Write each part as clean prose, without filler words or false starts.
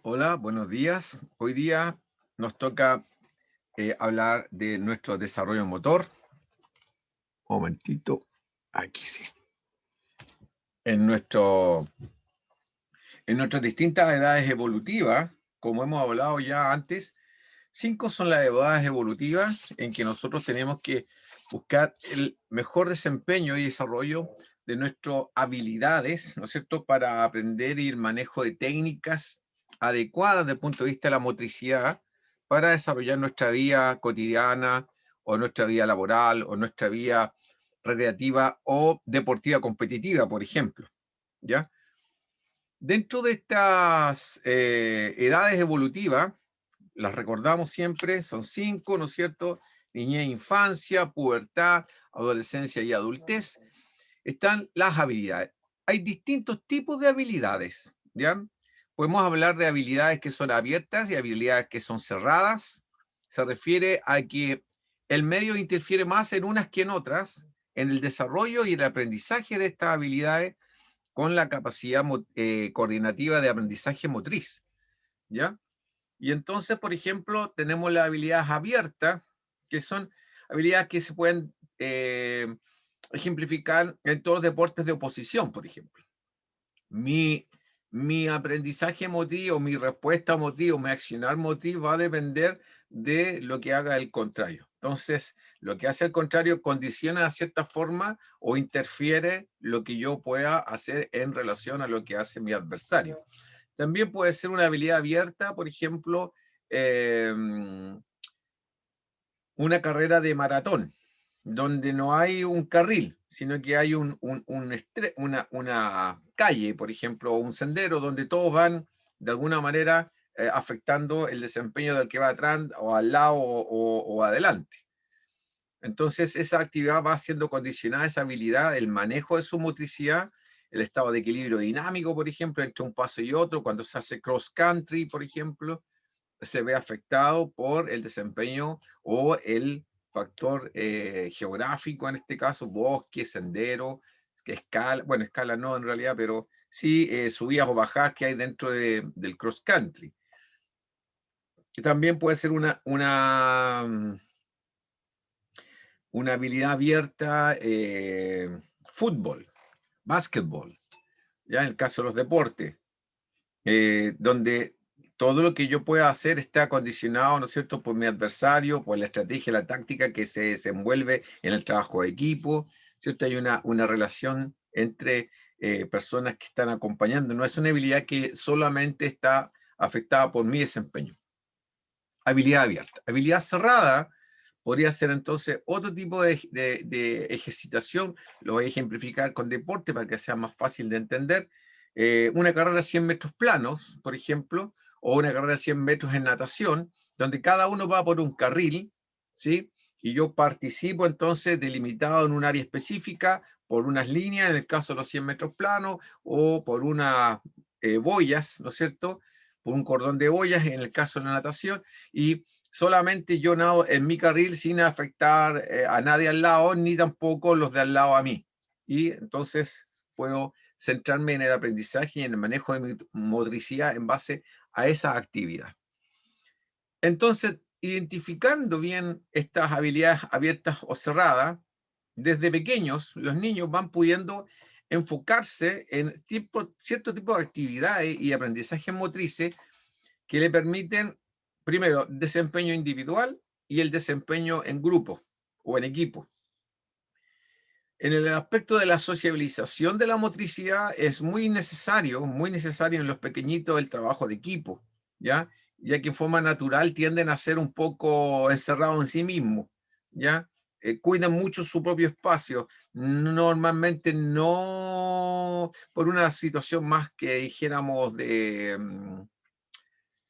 Hola, buenos días. Hoy día nos toca hablar de nuestro desarrollo motor. Momentito, aquí sí. En, nuestro, en nuestras distintas edades evolutivas, como hemos hablado ya antes, 5 son las edades evolutivas en que nosotros tenemos que buscar el mejor desempeño y desarrollo de nuestras habilidades, ¿no es cierto?, para aprender y el manejo de técnicas adecuadas desde el punto de vista de la motricidad para desarrollar nuestra vida cotidiana o nuestra vida laboral o nuestra vida recreativa o deportiva competitiva, por ejemplo, ¿ya? Dentro de estas edades evolutivas, las recordamos siempre, son 5, ¿no es cierto? Niñez, infancia, pubertad, adolescencia y adultez. Están las habilidades. Hay distintos tipos de habilidades, ¿ya? Podemos hablar de habilidades que son abiertas y habilidades que son cerradas. Se refiere a que el medio interfiere más en unas que en otras, en el desarrollo y el aprendizaje de estas habilidades con la capacidad coordinativa de aprendizaje motriz, ¿ya? Y entonces, por ejemplo, tenemos las habilidades abiertas, que son habilidades que se pueden ejemplificar en todos los deportes de oposición, por ejemplo. Mi, mi aprendizaje motriz, mi respuesta motriz, mi accionar motriz va a depender de lo que haga el contrario. Entonces, lo que hace el contrario condiciona de cierta forma o interfiere lo que yo pueda hacer en relación a lo que hace mi adversario. También puede ser una habilidad abierta, por ejemplo, eh, una carrera de maratón, donde no hay un carril, sino que hay una calle, por ejemplo, o un sendero donde todos van de alguna manera afectando el desempeño del que va atrás o al lado o adelante. Entonces, esa actividad va siendo condicionada, esa habilidad, el manejo de su motricidad, el estado de equilibrio dinámico, por ejemplo, entre un paso y otro, cuando se hace cross country, por ejemplo, se ve afectado por el desempeño o el factor geográfico, en este caso, bosque, sendero, que escala, bueno, escala no en realidad, pero sí subidas o bajadas que hay dentro del cross country. Y también puede ser una habilidad abierta, fútbol, básquetbol, ya en el caso de los deportes, donde todo lo que yo pueda hacer está condicionado, ¿no es cierto?, por mi adversario, por la estrategia, la táctica que se desenvuelve en el trabajo de equipo, ¿cierto? Hay una relación entre personas que están acompañando, no es una habilidad que solamente está afectada por mi desempeño. Habilidad abierta. Habilidad cerrada podría ser entonces otro tipo de ejercitación, lo voy a ejemplificar con deporte para que sea más fácil de entender. Una carrera de 100 metros planos, por ejemplo, o una carrera de 100 metros en natación, donde cada uno va por un carril, ¿sí? Y yo participo entonces delimitado en un área específica por unas líneas, en el caso de los 100 metros planos, o por unas boyas, ¿no es cierto? Por un cordón de boyas en el caso de la natación, y solamente yo nado en mi carril sin afectar a nadie al lado, ni tampoco los de al lado a mí. Y entonces puedo centrarme en el aprendizaje y en el manejo de mi motricidad en base a esa actividad. Entonces, identificando bien estas habilidades abiertas o cerradas, desde pequeños los niños van pudiendo enfocarse en cierto tipo de actividades y aprendizajes motrices que le permiten, primero, desempeño individual y el desempeño en grupo o en equipo. En el aspecto de la sociabilización de la motricidad es muy necesario en los pequeñitos el trabajo de equipo, ¿ya? Ya que en forma natural tienden a ser un poco encerrados en sí mismos, ¿ya? Cuidan mucho su propio espacio, normalmente no por una situación más que dijéramos de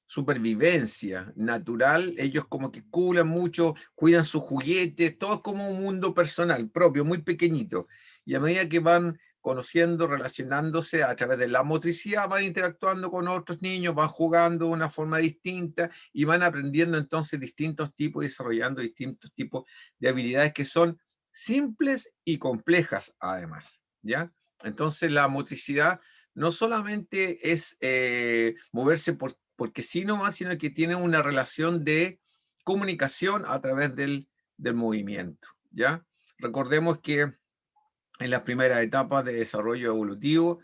supervivencia natural, ellos como que cuidan mucho, cuidan sus juguetes, todo es como un mundo personal propio, muy pequeñito. Y a medida que van conociendo, relacionándose a través de la motricidad, van interactuando con otros niños, van jugando de una forma distinta y van aprendiendo entonces distintos tipos y desarrollando distintos tipos de habilidades que son simples y complejas además, ¿ya? Entonces la motricidad no solamente es moverse porque sí nomás, sino que tienen una relación de comunicación a través del movimiento, ¿ya? Recordemos que en las primeras etapas de desarrollo evolutivo,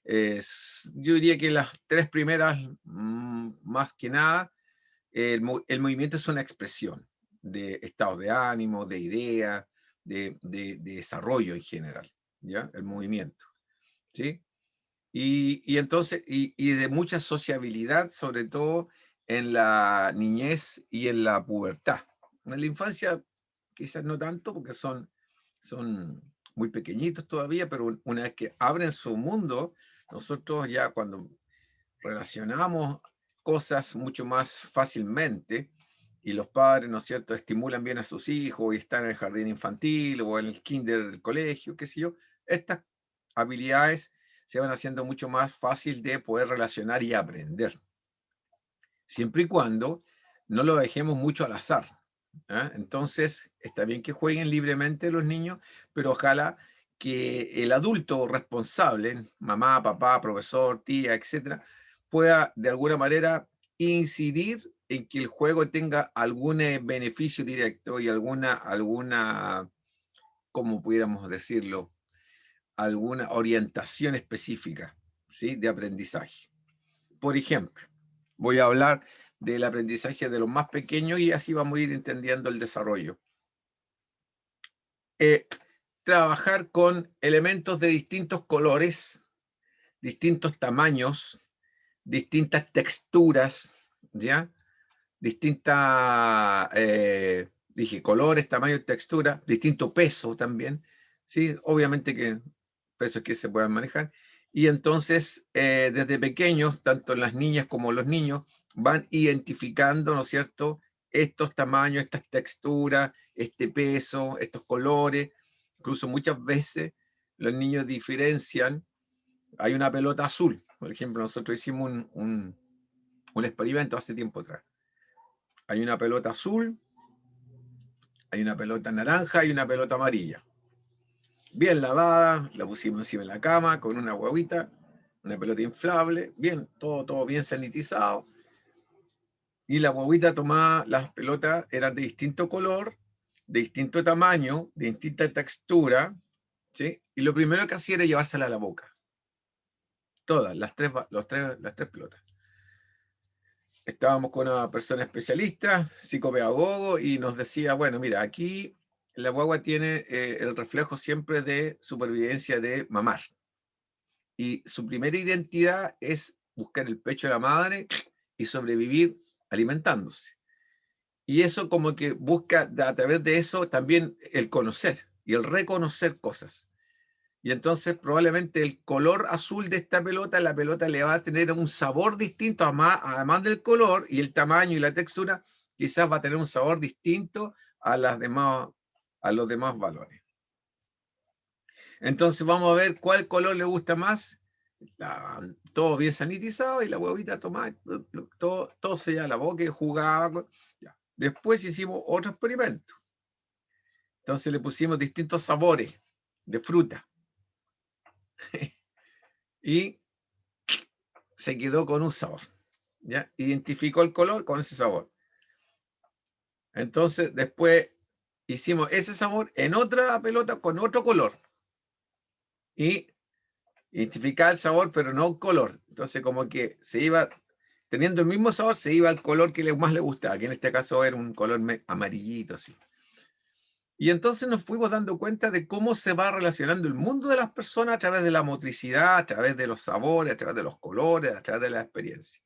yo diría que las 3 primeras, más que nada, el movimiento es una expresión de estados de ánimo, de ideas, de desarrollo en general, ¿ya? El movimiento, ¿sí? Y entonces, y de mucha sociabilidad, sobre todo en la niñez y en la pubertad. En la infancia quizás no tanto, porque son muy pequeñitos todavía, pero una vez que abren su mundo, nosotros ya cuando relacionamos cosas mucho más fácilmente, y los padres, ¿no es cierto?, estimulan bien a sus hijos y están en el jardín infantil o en el kinder del colegio, qué sé yo, estas habilidades se van haciendo mucho más fácil de poder relacionar y aprender, siempre y cuando no lo dejemos mucho al azar. Entonces, está bien que jueguen libremente los niños, pero ojalá que el adulto responsable, mamá, papá, profesor, tía, etcétera, pueda de alguna manera incidir en que el juego tenga algún beneficio directo y alguna, ¿cómo pudiéramos decirlo? Alguna orientación específica, ¿sí? De aprendizaje. Por ejemplo, voy a hablar del aprendizaje de los más pequeños y así vamos a ir entendiendo el desarrollo. Trabajar con elementos de distintos colores, distintos tamaños, distintas texturas, ¿ya? Distintas, dije, colores, tamaños, textura, distinto peso también, ¿sí? Obviamente que pesos que se puedan manejar. Y entonces, desde pequeños, tanto las niñas como los niños van identificando, ¿no es cierto?, estos tamaños, estas texturas, este peso, estos colores. Incluso muchas veces los niños diferencian. Hay una pelota azul, por ejemplo, nosotros hicimos un experimento hace tiempo atrás. Hay una pelota azul, hay una pelota naranja y una pelota amarilla. Bien lavada, la pusimos encima de la cama con una guaguita, una pelota inflable, bien, todo bien sanitizado. Y la guaguita tomaba, las pelotas eran de distinto color, de distinto tamaño, de distinta textura, ¿sí? Y lo primero que hacía era llevársela a la boca. Todas, las tres pelotas. Estábamos con una persona especialista, psicopedagogo, y nos decía, bueno, mira, aquí la guagua tiene el reflejo siempre de supervivencia de mamar. Y su primera identidad es buscar el pecho de la madre y sobrevivir alimentándose. Y eso como que busca a través de eso también el conocer y el reconocer cosas. Y entonces probablemente el color azul de esta pelota, la pelota le va a tener un sabor distinto, además del color y el tamaño y la textura, quizás va a tener un sabor distinto a los demás valores. Entonces vamos a ver cuál color le gusta más. Todo bien sanitizado y la huevita tomaba, todo se lleva a la boca y jugaba. Ya. Después hicimos otro experimento. Entonces le pusimos distintos sabores de fruta. Y se quedó con un sabor. ¿Ya? Identificó el color con ese sabor. Entonces después hicimos ese sabor en otra pelota con otro color. Y identificaba el sabor, pero no el color. Entonces como que se iba, teniendo el mismo sabor, se iba al color que más le gustaba, que en este caso era un color amarillito así. Y entonces nos fuimos dando cuenta de cómo se va relacionando el mundo de las personas a través de la motricidad, a través de los sabores, a través de los colores, a través de la experiencia.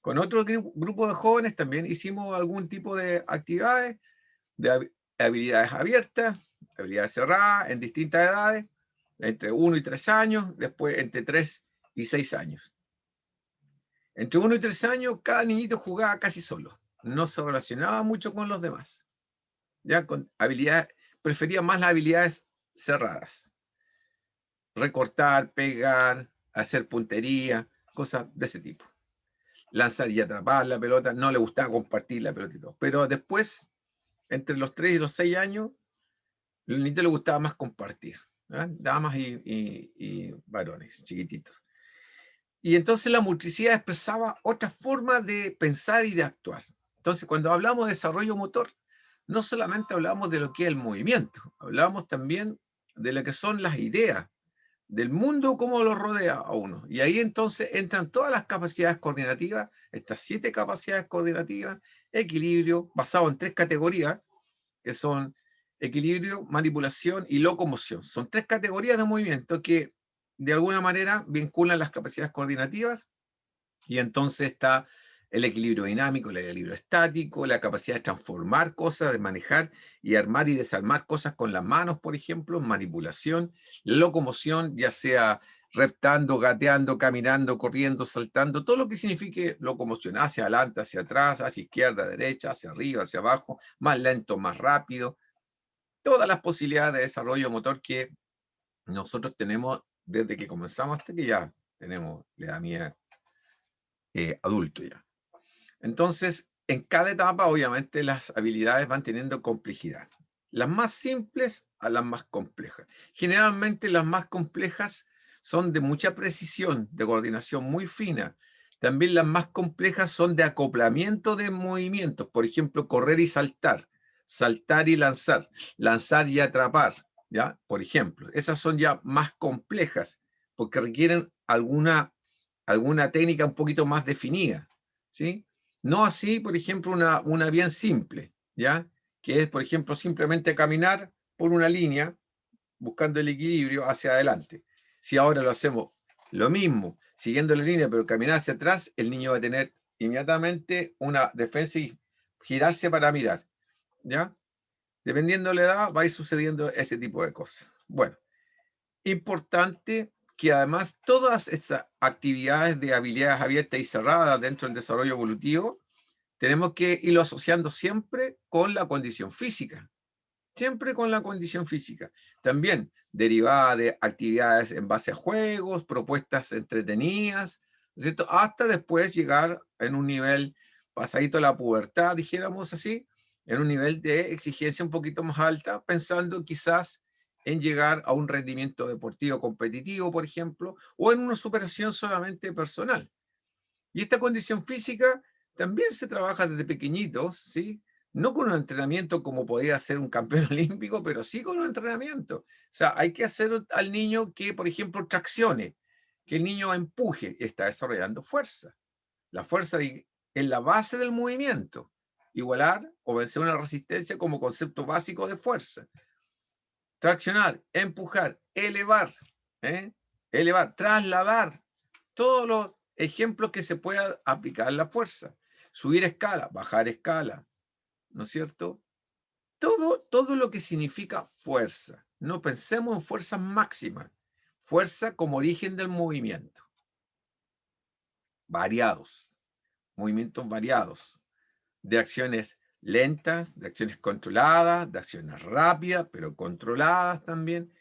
Con otro grupo de jóvenes también hicimos algún tipo de actividades, de habilidades abiertas, habilidades cerradas, en distintas edades, entre 1 y 3 años, después entre 3 y 6 años. Entre 1 y 3 años, cada niñito jugaba casi solo, no se relacionaba mucho con los demás. Ya con habilidades, prefería más las habilidades cerradas. Recortar, pegar, hacer puntería, cosas de ese tipo. Lanzar y atrapar la pelota, no le gustaba compartir la pelota y todo. Pero después, entre los 3 y los 6 años, a los niños les gustaba más compartir, ¿eh? Damas y varones chiquititos. Y entonces la motricidad expresaba otra forma de pensar y de actuar. Entonces, cuando hablamos de desarrollo motor, no solamente hablamos de lo que es el movimiento, hablamos también de lo que son las ideas, del mundo, cómo lo rodea a uno. Y ahí entonces entran todas las capacidades coordinativas, estas 7 capacidades coordinativas, equilibrio, basado en 3 categorías, que son equilibrio, manipulación y locomoción. Son 3 categorías de movimiento que de alguna manera vinculan las capacidades coordinativas, y entonces está el equilibrio dinámico, el equilibrio estático, la capacidad de transformar cosas, de manejar y armar y desarmar cosas con las manos, por ejemplo, manipulación, la locomoción, ya sea reptando, gateando, caminando, corriendo, saltando, todo lo que signifique locomoción, hacia adelante, hacia atrás, hacia izquierda, derecha, hacia arriba, hacia abajo, más lento, más rápido, todas las posibilidades de desarrollo motor que nosotros tenemos desde que comenzamos hasta que ya tenemos la edad mía adulto ya. Entonces, en cada etapa, obviamente, las habilidades van teniendo complejidad. Las más simples a las más complejas. Generalmente las más complejas son de mucha precisión, de coordinación muy fina. También las más complejas son de acoplamiento de movimientos. Por ejemplo, correr y saltar, saltar y lanzar, lanzar y atrapar. ¿Ya? Por ejemplo, esas son ya más complejas porque requieren alguna técnica un poquito más definida. ¿Sí? No así, por ejemplo, una bien simple, ¿ya? Que es, por ejemplo, simplemente caminar por una línea buscando el equilibrio hacia adelante. Si ahora lo hacemos lo mismo, siguiendo la línea, pero caminar hacia atrás, el niño va a tener inmediatamente una defensa y girarse para mirar, ¿ya? Dependiendo de la edad, va a ir sucediendo ese tipo de cosas. Bueno, importante que además todas estas actividades de habilidades abiertas y cerradas dentro del desarrollo evolutivo tenemos que irlo asociando siempre con la condición física, siempre con la condición física. También derivada de actividades en base a juegos, propuestas entretenidas, ¿cierto? Hasta después llegar en un nivel pasadito a la pubertad, dijéramos así, en un nivel de exigencia un poquito más alta, pensando quizás en llegar a un rendimiento deportivo competitivo, por ejemplo, o en una superación solamente personal. Y esta condición física también se trabaja desde pequeñitos, ¿sí? No con un entrenamiento como podría ser un campeón olímpico, pero sí con un entrenamiento. O sea, hay que hacer al niño que, por ejemplo, traccione, que el niño empuje, está desarrollando fuerza. La fuerza es la base del movimiento. Igualar o vencer una resistencia como concepto básico de fuerza. Traccionar, empujar, elevar, ¿eh? Elevar, trasladar, todos los ejemplos que se pueda aplicar la fuerza. Subir escala, bajar escala, ¿no es cierto? Todo lo que significa fuerza. No pensemos en fuerzas máximas. Fuerza como origen del movimiento. Variados. Movimientos variados. De acciones lentas, de acciones controladas, de acciones rápidas, pero controladas también.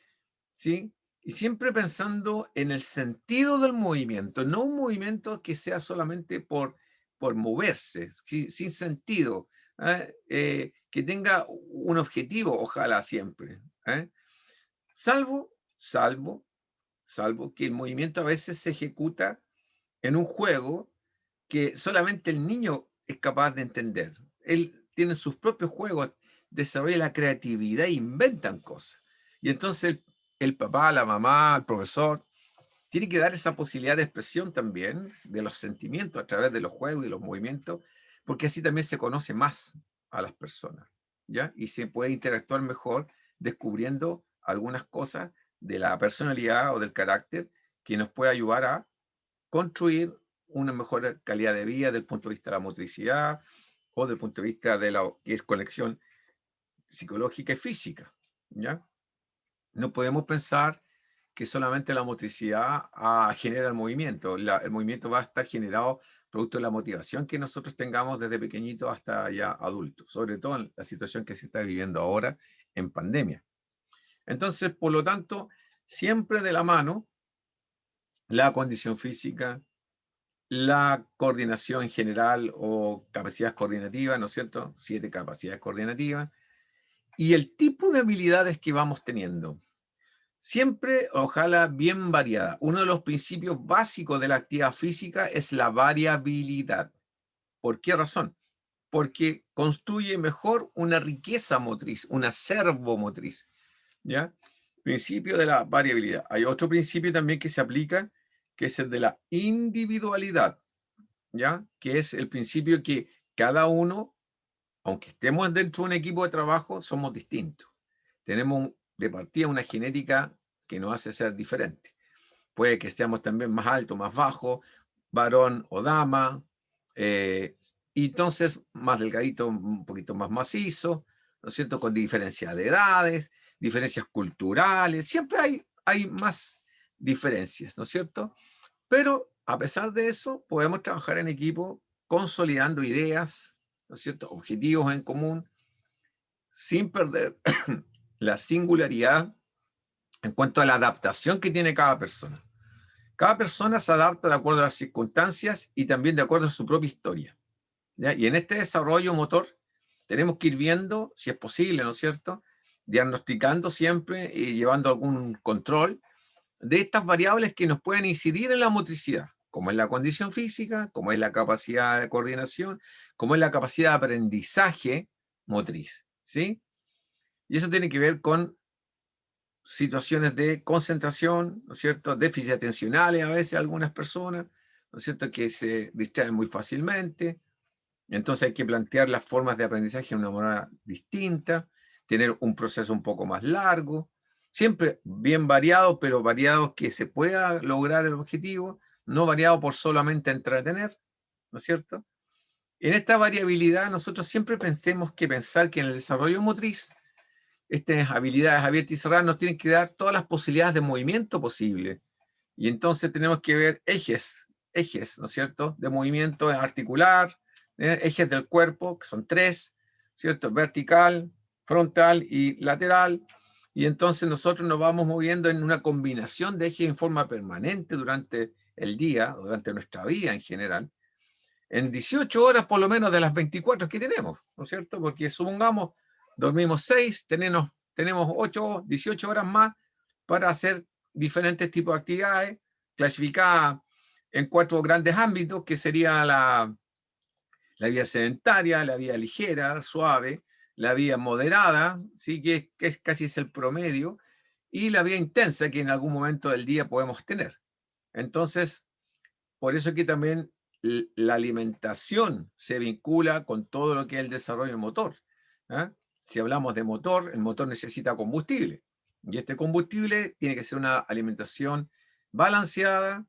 ¿Sí? Y siempre pensando en el sentido del movimiento, no un movimiento que sea solamente por moverse, sin sentido, que tenga un objetivo, ojalá siempre. Salvo, salvo, salvo que el movimiento a veces se ejecuta en un juego que solamente el niño es capaz de entender. Él tiene sus propios juegos, desarrolla la creatividad e inventan cosas. Y entonces el papá, la mamá, el profesor, tiene que dar esa posibilidad de expresión también de los sentimientos a través de los juegos y los movimientos, porque así también se conoce más a las personas, ¿ya? Y se puede interactuar mejor descubriendo algunas cosas de la personalidad o del carácter que nos puede ayudar a construir una mejor calidad de vida desde el punto de vista de la motricidad o desde el punto de vista de la que es conexión psicológica y física, ¿ya? No podemos pensar que solamente la motricidad genera el movimiento. El movimiento va a estar generado producto de la motivación que nosotros tengamos desde pequeñitos hasta ya adultos, sobre todo en la situación que se está viviendo ahora en pandemia. Entonces, por lo tanto, siempre de la mano la condición física, la coordinación general o capacidades coordinativas, ¿no es cierto? 7 capacidades coordinativas. Y el tipo de habilidades que vamos teniendo. Siempre, ojalá, bien variada. Uno de los principios básicos de la actividad física es la variabilidad. ¿Por qué razón? Porque construye mejor una riqueza motriz, un acervo motriz, ¿ya? Principio de la variabilidad. Hay otro principio también que se aplica, que es el de la individualidad, ¿ya? Que es el principio que cada uno, aunque estemos dentro de un equipo de trabajo, somos distintos. Tenemos de partida una genética que nos hace ser diferentes. Puede que estemos también más altos, más bajos, varón o dama, y entonces más delgadito, un poquito más macizo, ¿no es cierto? Con diferencias de edades, diferencias culturales, siempre hay más diferencias, ¿no es cierto? Pero a pesar de eso, podemos trabajar en equipo consolidando ideas, ¿no es cierto? Objetivos en común, sin perder la singularidad en cuanto a la adaptación que tiene cada persona. Cada persona se adapta de acuerdo a las circunstancias y también de acuerdo a su propia historia, ¿ya? Y en este desarrollo motor tenemos que ir viendo, si es posible, ¿no es cierto?, diagnosticando siempre y llevando algún control de estas variables que nos pueden incidir en la motricidad, como es la condición física, como es la capacidad de coordinación, como es la capacidad de aprendizaje motriz, ¿sí? Y eso tiene que ver con situaciones de concentración, ¿no es cierto? Déficit atencionales a veces algunas personas, ¿no es cierto? Que se distraen muy fácilmente. Entonces hay que plantear las formas de aprendizaje de una manera distinta, tener un proceso un poco más largo, siempre bien variado, pero variado que se pueda lograr el objetivo, no variado por solamente entretener, ¿no es cierto? En esta variabilidad nosotros siempre pensemos que pensar que en el desarrollo motriz estas habilidades abiertas y cerradas nos tienen que dar todas las posibilidades de movimiento posible. Y entonces tenemos que ver ejes, ¿no es cierto?, de movimiento articular, ejes del cuerpo, que son tres, ¿cierto?, vertical, frontal y lateral. Y entonces nosotros nos vamos moviendo en una combinación de ejes en forma permanente durante el día, o durante nuestra vida en general, en 18 horas por lo menos de las 24 que tenemos, ¿no es cierto? Porque supongamos, dormimos 6, tenemos 8, 18 horas más para hacer diferentes tipos de actividades, clasificadas en 4 grandes ámbitos, que sería la vía sedentaria, la vía ligera, suave, la vía moderada, ¿sí? Que es casi es el promedio, y la vía intensa, que en algún momento del día podemos tener. Entonces, por eso que también la alimentación se vincula con todo lo que es el desarrollo motor, ¿ah? Si hablamos de motor, el motor necesita combustible. Y este combustible tiene que ser una alimentación balanceada,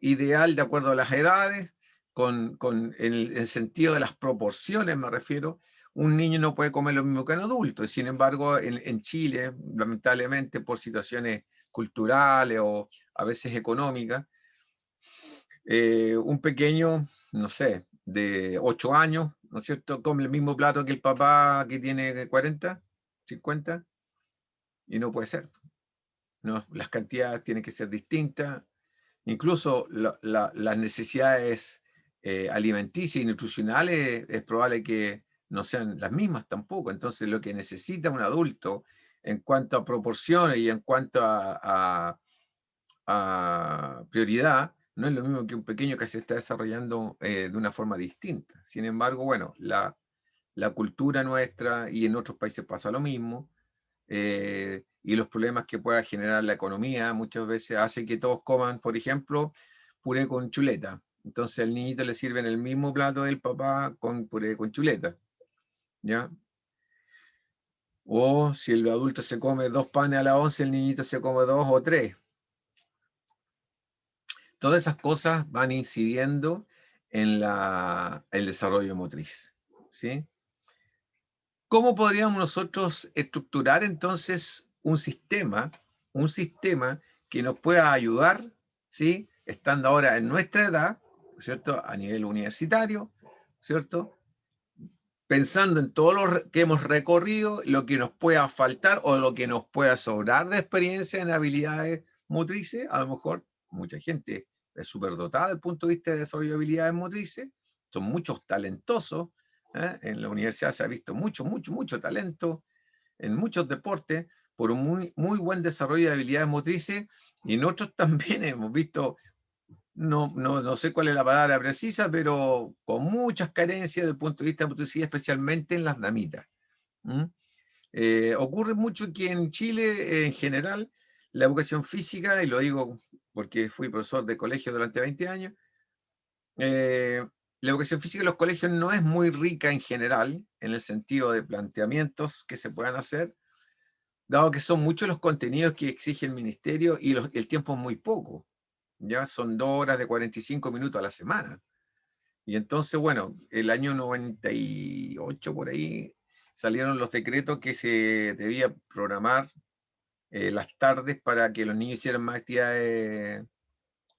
ideal de acuerdo a las edades, con el sentido de las proporciones, me refiero. Un niño no puede comer lo mismo que un adulto. Y sin embargo, en Chile, lamentablemente, por situaciones culturales o a veces económicas, un pequeño, no sé, de 8 años, ¿no es cierto?, come el mismo plato que el papá que tiene 40, 50, y no puede ser. No, las cantidades tienen que ser distintas. Incluso las necesidades alimenticias y nutricionales es probable que no sean las mismas tampoco. Entonces, lo que necesita un adulto en cuanto a proporciones y en cuanto a prioridad, no es lo mismo que un pequeño que se está desarrollando de una forma distinta. Sin embargo, bueno, la cultura nuestra y en otros países pasa lo mismo, y los problemas que pueda generar la economía muchas veces hace que todos coman, por ejemplo, puré con chuleta. Entonces al niñito le sirven el mismo plato del papá con puré con chuleta, ¿ya? O si el adulto se come 2 panes a la once, el niñito se come 2 o 3. Todas esas cosas van incidiendo en el desarrollo motriz, ¿sí? ¿Cómo podríamos nosotros estructurar entonces un sistema que nos pueda ayudar, ¿sí?, estando ahora en nuestra edad, ¿cierto?, a nivel universitario, ¿cierto?, pensando en todo lo que hemos recorrido, lo que nos pueda faltar o lo que nos pueda sobrar de experiencia en habilidades motrices. A lo mejor mucha gente es superdotada desde el punto de vista de desarrollo de habilidades motrices, son muchos talentosos, ¿eh? En la universidad se ha visto mucho talento en muchos deportes, por un muy buen desarrollo de habilidades motrices, y en otros también hemos visto, no sé cuál es la palabra precisa, pero con muchas carencias desde el punto de vista de motricidad, especialmente en las damitas. Ocurre mucho que en Chile, en general, la educación física, y lo digo porque fui profesor de colegio durante 20 años, la educación física en los colegios no es muy rica en general, en el sentido de planteamientos que se puedan hacer, dado que son muchos los contenidos que exige el ministerio y el tiempo es muy poco. Ya son 2 horas de 45 minutos a la semana. Y entonces, bueno, el año 98 por ahí salieron los decretos que se debía programar las tardes para que los niños hicieran más actividades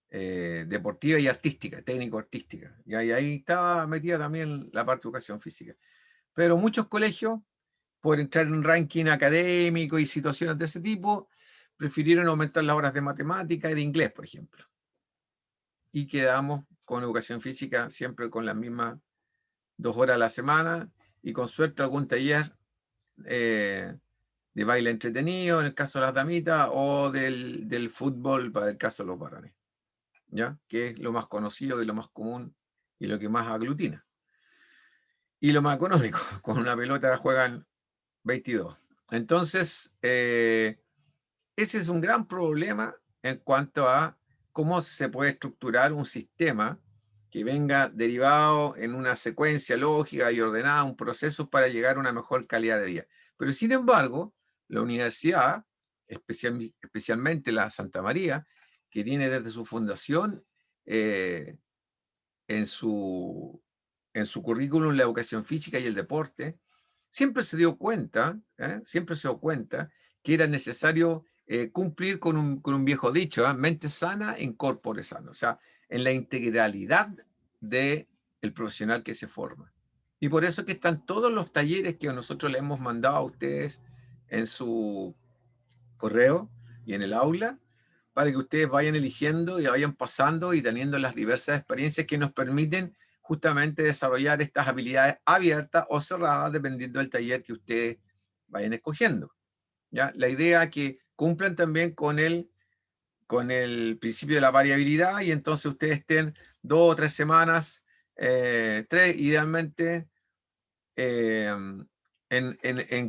deportivas y artísticas, técnico-artísticas. Y ahí estaba metida también la parte de educación física. Pero muchos colegios, por entrar en un ranking académico y situaciones de ese tipo, prefirieron aumentar las horas de matemática y de inglés, por ejemplo. Y quedamos con educación física siempre con las mismas 2 horas a la semana y con suerte algún taller de baile entretenido en el caso de las damitas o del fútbol para el caso de los varones, ¿ya? Que es lo más conocido y lo más común y lo que más aglutina. Y lo más económico, con una pelota juegan 22. Entonces, ese es un gran problema en cuanto a cómo se puede estructurar un sistema que venga derivado en una secuencia lógica y ordenada, un proceso para llegar a una mejor calidad de vida. Pero sin embargo, la universidad, especialmente la Santa María, que tiene desde su fundación eh, en su currículum la educación física y el deporte, siempre se dio cuenta que era necesario cumplir con un viejo dicho, mente sana en corpore sano, o sea, en la integralidad del profesional que se forma. Y por eso que están todos los talleres que nosotros le hemos mandado a ustedes en su correo y en el aula, para que ustedes vayan eligiendo y vayan pasando y teniendo las diversas experiencias que nos permiten justamente desarrollar estas habilidades abiertas o cerradas, dependiendo del taller que ustedes vayan escogiendo. ¿Ya? La idea es que cumplan también con el principio de la variabilidad y entonces ustedes estén 2 o 3 semanas, 3 idealmente, en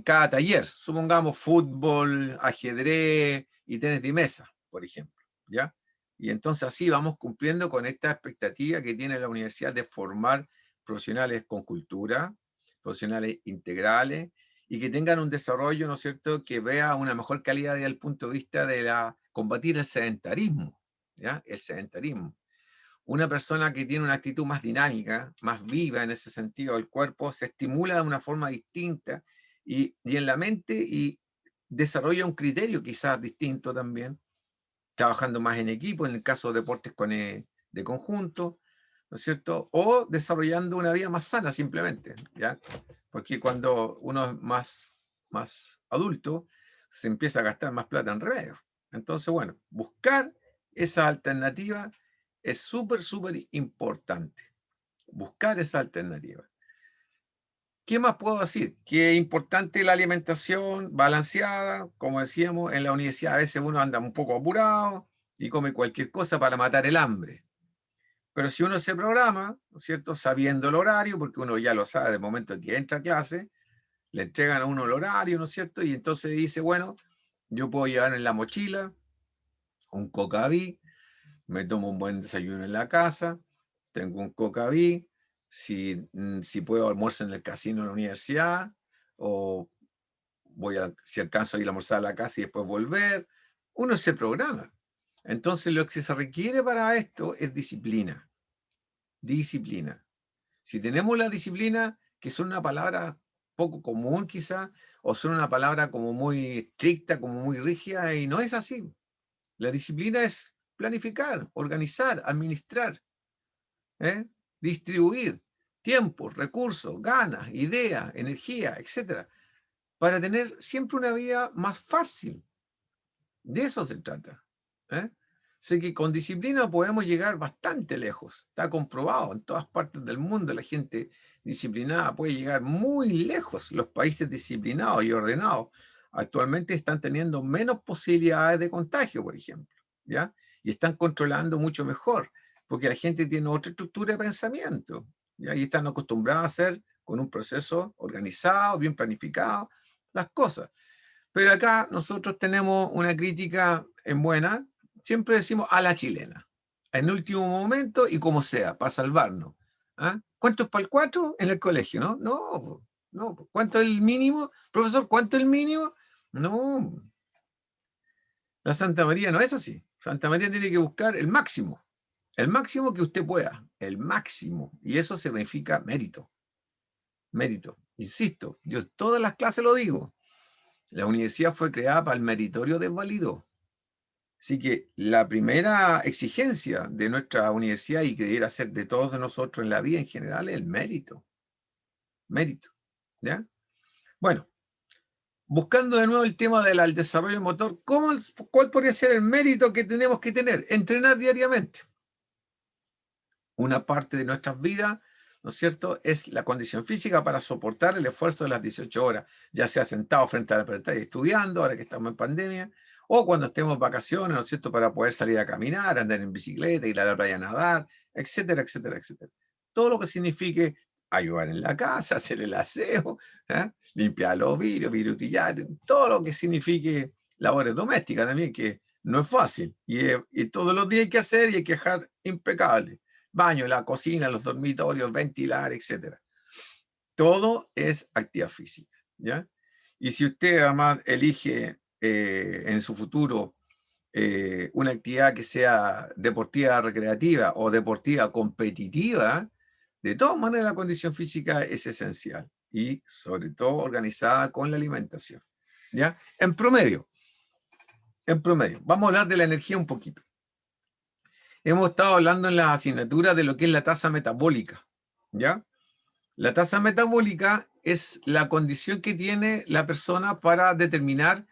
cada taller, supongamos fútbol, ajedrez y tenis de mesa, por ejemplo, ¿ya? Y entonces así vamos cumpliendo con esta expectativa que tiene la universidad de formar profesionales con cultura, profesionales integrales y que tengan un desarrollo, ¿no es cierto?, que vea una mejor calidad desde el punto de vista de combatir el sedentarismo, ¿ya? El sedentarismo. Una persona que tiene una actitud más dinámica, más viva en ese sentido del cuerpo, se estimula de una forma distinta y en la mente y desarrolla un criterio quizás distinto también, trabajando más en equipo, en el caso de deportes de conjunto, ¿no es cierto? O desarrollando una vida más sana simplemente, ¿ya? Porque cuando uno es más adulto, se empieza a gastar más plata en remedios. Entonces, bueno, buscar esa alternativa es súper importante. Buscar esa alternativa. ¿Qué más puedo decir? Que es importante la alimentación balanceada. Como decíamos, en la universidad a veces uno anda un poco apurado y come cualquier cosa para matar el hambre. Pero si uno se programa, ¿no es cierto? Sabiendo el horario, porque uno ya lo sabe de momento que entra a clase, le entregan a uno el horario, ¿no es cierto? Y entonces dice, bueno, yo puedo llevar en la mochila un cocaví, me tomo un buen desayuno en la casa, tengo un cocaví, si puedo almuerzo en el casino de la universidad, o si alcanzo a ir a almorzar a la casa y después volver, uno se programa. Entonces lo que se requiere para esto es disciplina. Disciplina. Si tenemos la disciplina, que son una palabra poco común quizá, o son una palabra como muy estricta, como muy rígida, y no es así. La disciplina es planificar, organizar, administrar, distribuir tiempo, recursos, ganas, ideas, energía, etcétera, para tener siempre una vida más fácil. De eso se trata. Sé que con disciplina podemos llegar bastante lejos. Está comprobado en todas partes del mundo. La gente disciplinada puede llegar muy lejos. Los países disciplinados y ordenados actualmente están teniendo menos posibilidades de contagio, por ejemplo, ¿ya? Y están controlando mucho mejor, porque la gente tiene otra estructura de pensamiento, ¿ya? Y están acostumbrados a hacer con un proceso organizado, bien planificado, las cosas. Pero acá nosotros tenemos una crítica en buena, siempre decimos a la chilena, en último momento y como sea, para salvarnos. ¿Ah? ¿Cuánto es para el 4 en el colegio? No, no, no. ¿Cuánto es el mínimo? Profesor, ¿cuánto es el mínimo? No. La Santa María no es así. Santa María tiene que buscar el máximo que usted pueda, el máximo. Y eso significa mérito. Mérito. Insisto, yo en todas las clases lo digo. La universidad fue creada para el meritorio desvalido. Así que la primera exigencia de nuestra universidad y que debiera ser de todos nosotros en la vida en general es el mérito. Mérito. ¿Ya? Bueno, buscando de nuevo el tema del desarrollo motor, ¿cuál podría ser el mérito que tenemos que tener? Entrenar diariamente. Una parte de nuestras vidas, ¿no es cierto?, es la condición física para soportar el esfuerzo de las 18 horas, ya sea sentado frente a la pantalla estudiando, ahora que estamos en pandemia, o cuando estemos en vacaciones, ¿no es cierto?, para poder salir a caminar, andar en bicicleta, ir a la playa a nadar, etcétera, etcétera, etcétera. Todo lo que signifique ayudar en la casa, hacer el aseo, ¿eh? Limpiar los vidrios, virutillar, todo lo que signifique labores domésticas también, que no es fácil, y todos los días hay que hacer y hay que dejar impecable. Baño, la cocina, los dormitorios, ventilar, etc. Todo es actividad física, ¿ya? Y si usted además elige en su futuro una actividad que sea deportiva recreativa o deportiva competitiva, de todas maneras la condición física es esencial y sobre todo organizada con la alimentación, ¿ya? En promedio, vamos a hablar de la energía un poquito. Hemos estado hablando en la asignatura de lo que es la tasa metabólica, ¿ya? La tasa metabólica es la condición que tiene la persona para determinar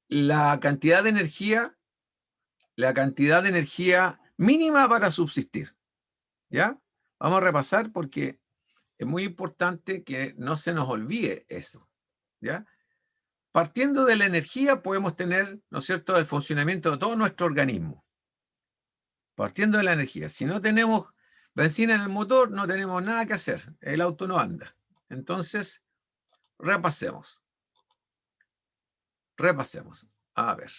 la cantidad de energía mínima para subsistir, ¿ya? Vamos a repasar porque es muy importante que no se nos olvide eso, ¿ya? Partiendo de la energía podemos tener, ¿no es cierto?, el funcionamiento de todo nuestro organismo. Partiendo de la energía. Si no tenemos benzina en el motor, no tenemos nada que hacer. El auto no anda. Entonces, repasemos. A ver.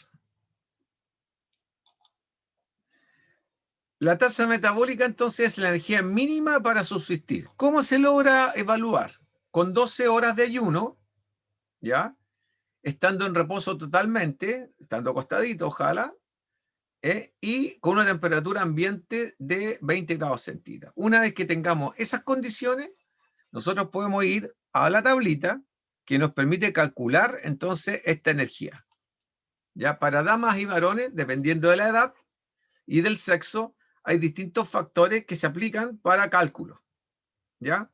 La tasa metabólica, entonces, es la energía mínima para subsistir. ¿Cómo se logra evaluar? Con 12 horas de ayuno, ¿ya? Estando en reposo totalmente, estando acostadito, ojalá, y con una temperatura ambiente de 20 grados centígrados. Una vez que tengamos esas condiciones, nosotros podemos ir a la tablita que nos permite calcular entonces esta energía. Ya para damas y varones, dependiendo de la edad y del sexo, hay distintos factores que se aplican para cálculo. ¿Ya?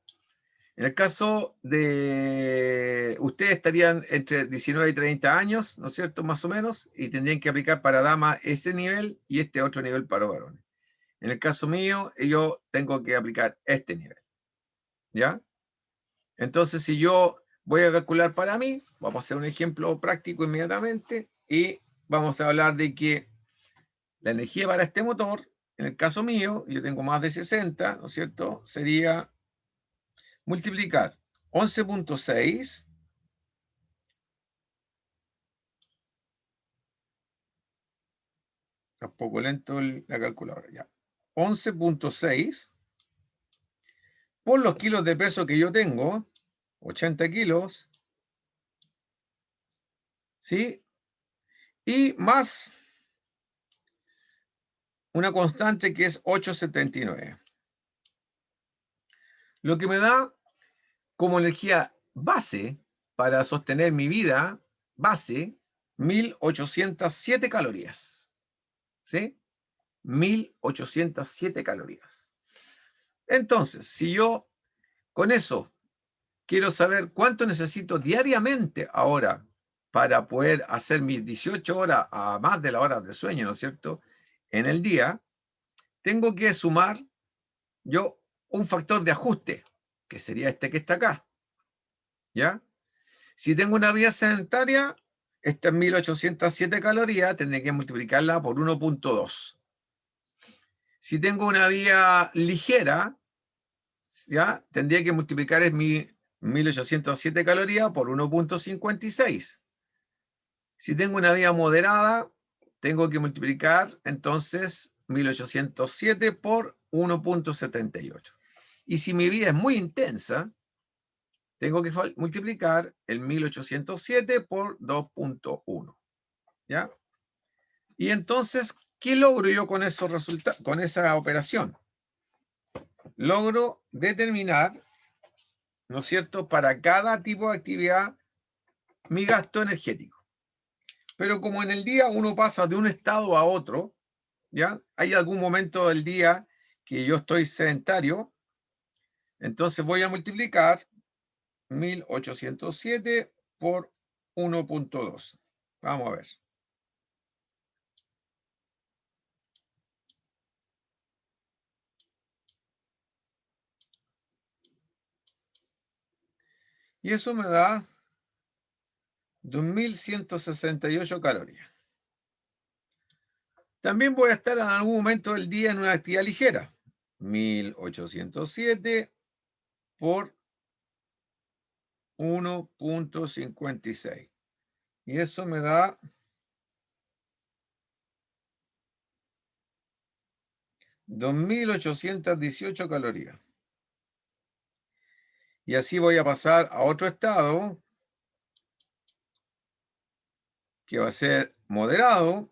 En el caso de ustedes estarían entre 19 y 30 años, ¿no es cierto? Más o menos, y tendrían que aplicar para damas ese nivel y este otro nivel para varones. En el caso mío, yo tengo que aplicar este nivel. ¿Ya? Entonces, si yo voy a calcular para mí, vamos a hacer un ejemplo práctico inmediatamente y vamos a hablar de que la energía para este motor, en el caso mío, yo tengo más de 60, ¿no es cierto? Sería multiplicar 11.6 un poco lento la calculadora, ya. 11.6 por los kilos de peso que yo tengo, 80 kilos, ¿sí? Y más una constante que es 8,79. Lo que me da como energía base para sostener mi vida, base, 1.807 calorías. ¿Sí? 1.807 calorías. Entonces, si yo con eso quiero saber cuánto necesito diariamente ahora para poder hacer mis 18 horas a más de las horas de sueño, ¿no es cierto?, en el día, tengo que sumar yo un factor de ajuste, que sería este que está acá. ¿Ya? Si tengo una vida sedentaria, Esta es 1807 calorías, tendré que multiplicarla por 1.2. Si tengo una vía ligera, ¿ya? Tendría que multiplicar mi 1807 calorías por 1.56. Si tengo una vía moderada, tengo que multiplicar entonces 1807 por 1.78. Y si mi vía es muy intensa, tengo que multiplicar el 1807 por 2.1. ¿Ya? Y entonces, ¿qué logro yo con esos resultados, con esa operación? Logro determinar, ¿no es cierto?, para cada tipo de actividad, mi gasto energético. Pero como en el día uno pasa de un estado a otro, ¿ya? Hay algún momento del día que yo estoy sedentario, entonces voy a multiplicar 1807 por 1.2. Vamos a ver. Y eso me da 2168 calorías. También voy a estar en algún momento del día en una actividad ligera. 1807 por 1.56. Y eso me da 2818 calorías. Y así voy a pasar a otro estado que va a ser moderado.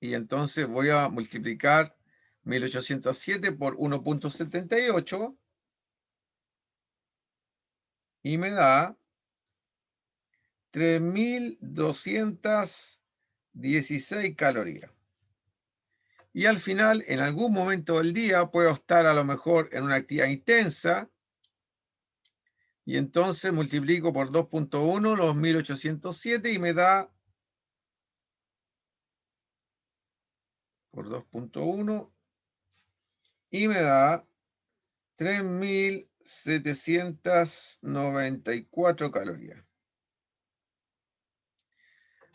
Y entonces voy a multiplicar 1807 por 1.78 y me da 3216 calorías. Y al final, en algún momento del día, puedo estar a lo mejor en una actividad intensa y entonces multiplico por 2.1 los 1807 y me da, por 2.1, y me da 3794 calorías.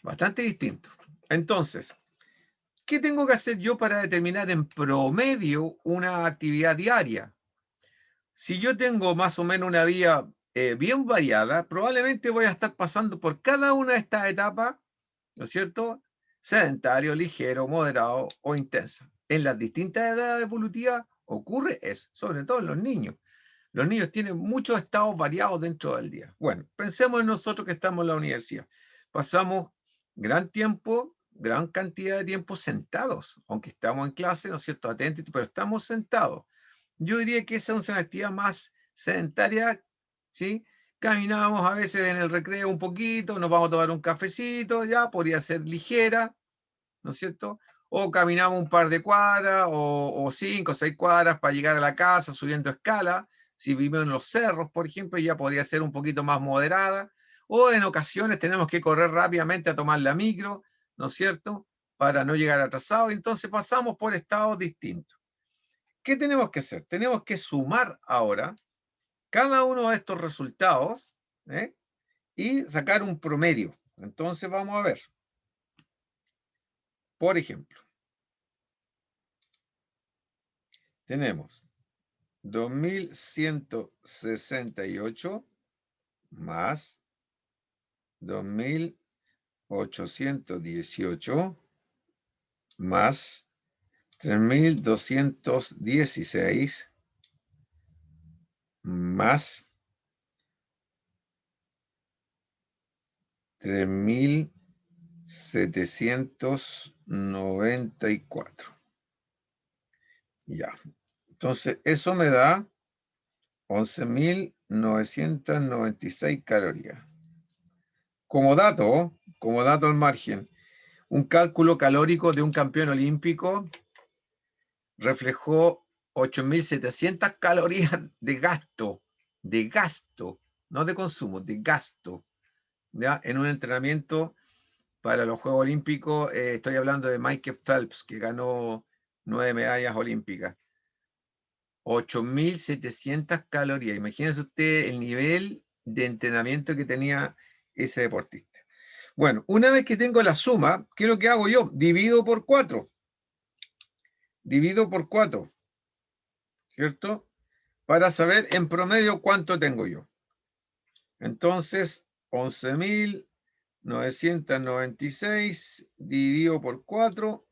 Bastante distinto. Entonces, ¿qué tengo que hacer yo para determinar en promedio una actividad diaria? Si yo tengo más o menos una vía bien variada, probablemente voy a estar pasando por cada una de estas etapas, ¿no es cierto? Sedentario, ligero, moderado o intensa. En las distintas edades evolutivas ocurre eso, sobre todo en los niños. Los niños tienen muchos estados variados dentro del día. Bueno, pensemos en nosotros que estamos en la universidad. Pasamos gran tiempo, gran cantidad de tiempo sentados, aunque estamos en clase, ¿no es cierto?, atentos, pero estamos sentados. Yo diría que esa es una actividad más sedentaria, ¿sí? Caminábamos a veces en el recreo un poquito, nos vamos a tomar un cafecito, ya, podría ser ligera, ¿no es cierto? O caminamos un par de cuadras, o 5 o 6 cuadras para llegar a la casa subiendo escala. Si vivimos en los cerros, por ejemplo, ya podría ser un poquito más moderada. O en ocasiones tenemos que correr rápidamente a tomar la micro, ¿no es cierto?, para no llegar atrasados. Entonces pasamos por estados distintos. ¿Qué tenemos que hacer? Tenemos que sumar ahora cada uno de estos resultados, ¿eh?, y sacar un promedio. Entonces vamos a ver. Por ejemplo, tenemos 2168 más 2818 más 3216 más 3794. Ya. Entonces, eso me da 11.996 calorías. Como dato al margen, un cálculo calórico de un campeón olímpico reflejó 8.700 calorías de gasto, no de consumo, de gasto, ¿ya?, en un entrenamiento para los Juegos Olímpicos. Estoy hablando de Michael Phelps, que ganó 9 medallas olímpicas. 8.700 calorías. Imagínense usted el nivel de entrenamiento que tenía ese deportista. Bueno, una vez que tengo la suma, ¿qué es lo que hago yo? Divido por 4. Divido por 4, ¿cierto? Para saber en promedio cuánto tengo yo. Entonces, 11.996 dividido por 4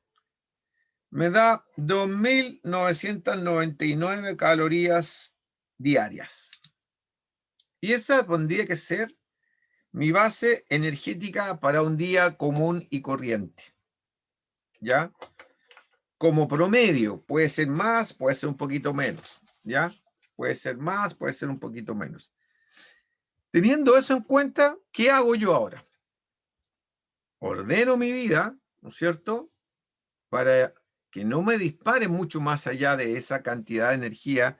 me da 2.999 calorías diarias. Y esa tendría que ser mi base energética para un día común y corriente. ¿Ya? Como promedio, puede ser más, puede ser un poquito menos. ¿Ya? Puede ser más, puede ser un poquito menos. Teniendo eso en cuenta, ¿qué hago yo ahora? Ordeno mi vida, ¿no es cierto?, para que no me dispare mucho más allá de esa cantidad de energía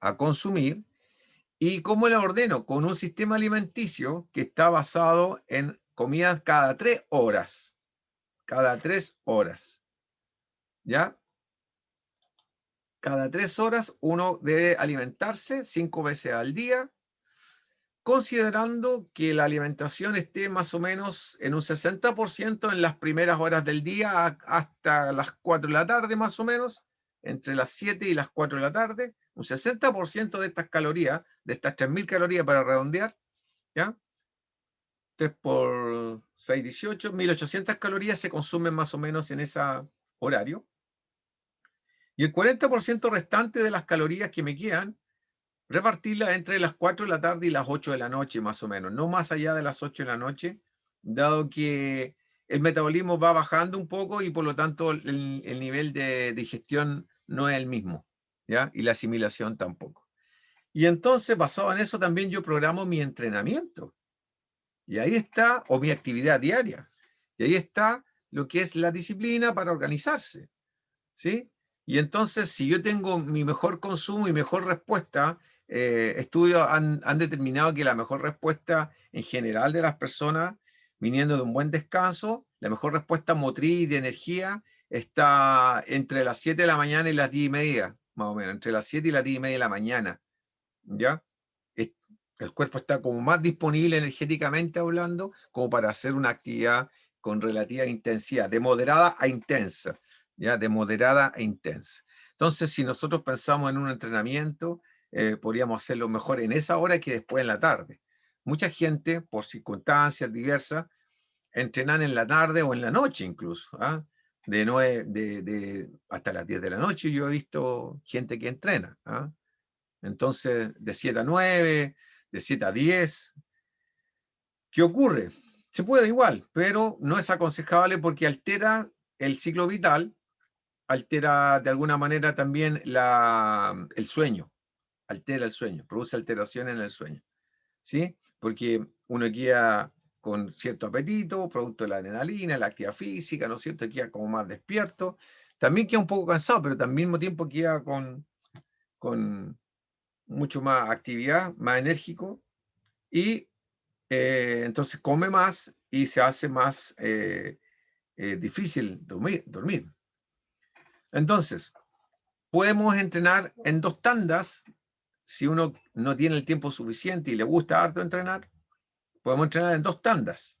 a consumir. ¿Y cómo la ordeno? Con un sistema alimenticio que está basado en comidas cada 3 horas. Cada 3 horas. ¿Ya? Cada 3 horas uno debe alimentarse 5 veces al día, considerando que la alimentación esté más o menos en un 60% en las primeras horas del día hasta las 4 de la tarde más o menos, entre las 7 y las 4 de la tarde, un 60% de estas calorías, de estas 3.000 calorías para redondear, ¿ya? 3 por 6, 18, 1.800 calorías se consumen más o menos en ese horario. Y el 40% restante de las calorías que me quedan, repartirla entre las 4 de la tarde y las 8 de la noche, más o menos, no más allá de las 8 de la noche, dado que el metabolismo va bajando un poco y por lo tanto el nivel de digestión no es el mismo, ¿ya? Y la asimilación tampoco. Y entonces, basado en eso, también yo programo mi entrenamiento. Y ahí está, o mi actividad diaria. Y ahí está lo que es la disciplina para organizarse, ¿sí? Y entonces, si yo tengo mi mejor consumo y mejor respuesta, estudios han determinado que la mejor respuesta en general de las personas, viniendo de un buen descanso, la mejor respuesta motriz y de energía está entre las 7 de la mañana y las 10 y media, más o menos, entre las 7 y las 10 y media de la mañana, ¿ya? El cuerpo está como más disponible energéticamente hablando, como para hacer una actividad con relativa intensidad, de moderada a intensa. ¿Ya? De moderada a intensa. Entonces, si nosotros pensamos en un entrenamiento, podríamos hacerlo mejor en esa hora que después en la tarde. Mucha gente, por circunstancias diversas, entrenan en la tarde o en la noche incluso. ¿Ah? Hasta las 10 de la noche yo he visto gente que entrena. ¿Ah? Entonces, de 7 a 9, de 7 a 10. ¿Qué ocurre? Se puede igual, pero no es aconsejable porque altera el ciclo vital, altera de alguna manera también el sueño, altera el sueño, produce alteración en el sueño, ¿sí? Porque uno queda con cierto apetito, producto de la adrenalina, la actividad física, ¿no es cierto? Queda como más despierto, también queda un poco cansado, pero al mismo tiempo queda con mucho más actividad, más enérgico, y entonces come más y se hace más difícil dormir. Entonces, podemos entrenar en 2 tandas. Si uno no tiene el tiempo suficiente y le gusta harto entrenar, podemos entrenar en 2 tandas.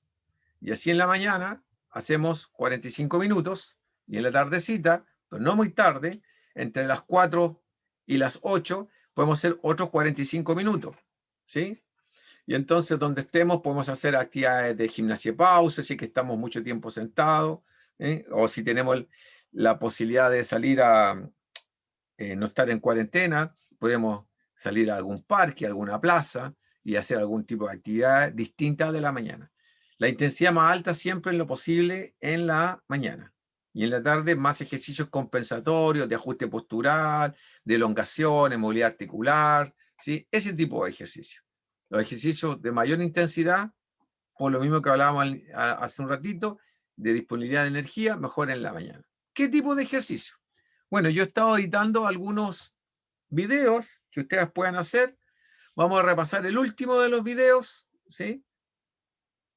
Y así en la mañana hacemos 45 minutos y en la tardecita, pero no muy tarde, entre las 4 y las 8, podemos hacer otros 45 minutos. ¿Sí? Y entonces, donde estemos, podemos hacer actividades de gimnasia pausa, si es que estamos mucho tiempo sentados, o si tenemos la posibilidad de salir a no estar en cuarentena, podemos salir a algún parque, a alguna plaza y hacer algún tipo de actividad distinta de la mañana. La intensidad más alta siempre en lo posible en la mañana. Y en la tarde más ejercicios compensatorios de ajuste postural, de elongaciones, movilidad articular, ¿sí? Ese tipo de ejercicios. Los ejercicios de mayor intensidad, por lo mismo que hablábamos hace un ratito, de disponibilidad de energía, mejor en la mañana. ¿Qué tipo de ejercicio? Bueno, yo he estado editando algunos videos que ustedes puedan hacer. Vamos a repasar el último de los videos, ¿sí?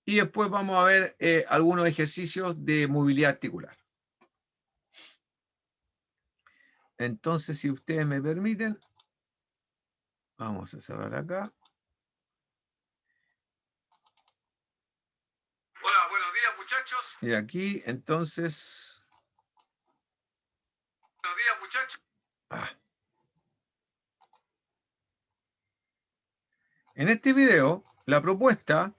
Y después vamos a ver algunos ejercicios de movilidad articular. Entonces, si ustedes me permiten, vamos a cerrar acá. muchachos. Y aquí, entonces... Buenos días, muchachos. En este video, la propuesta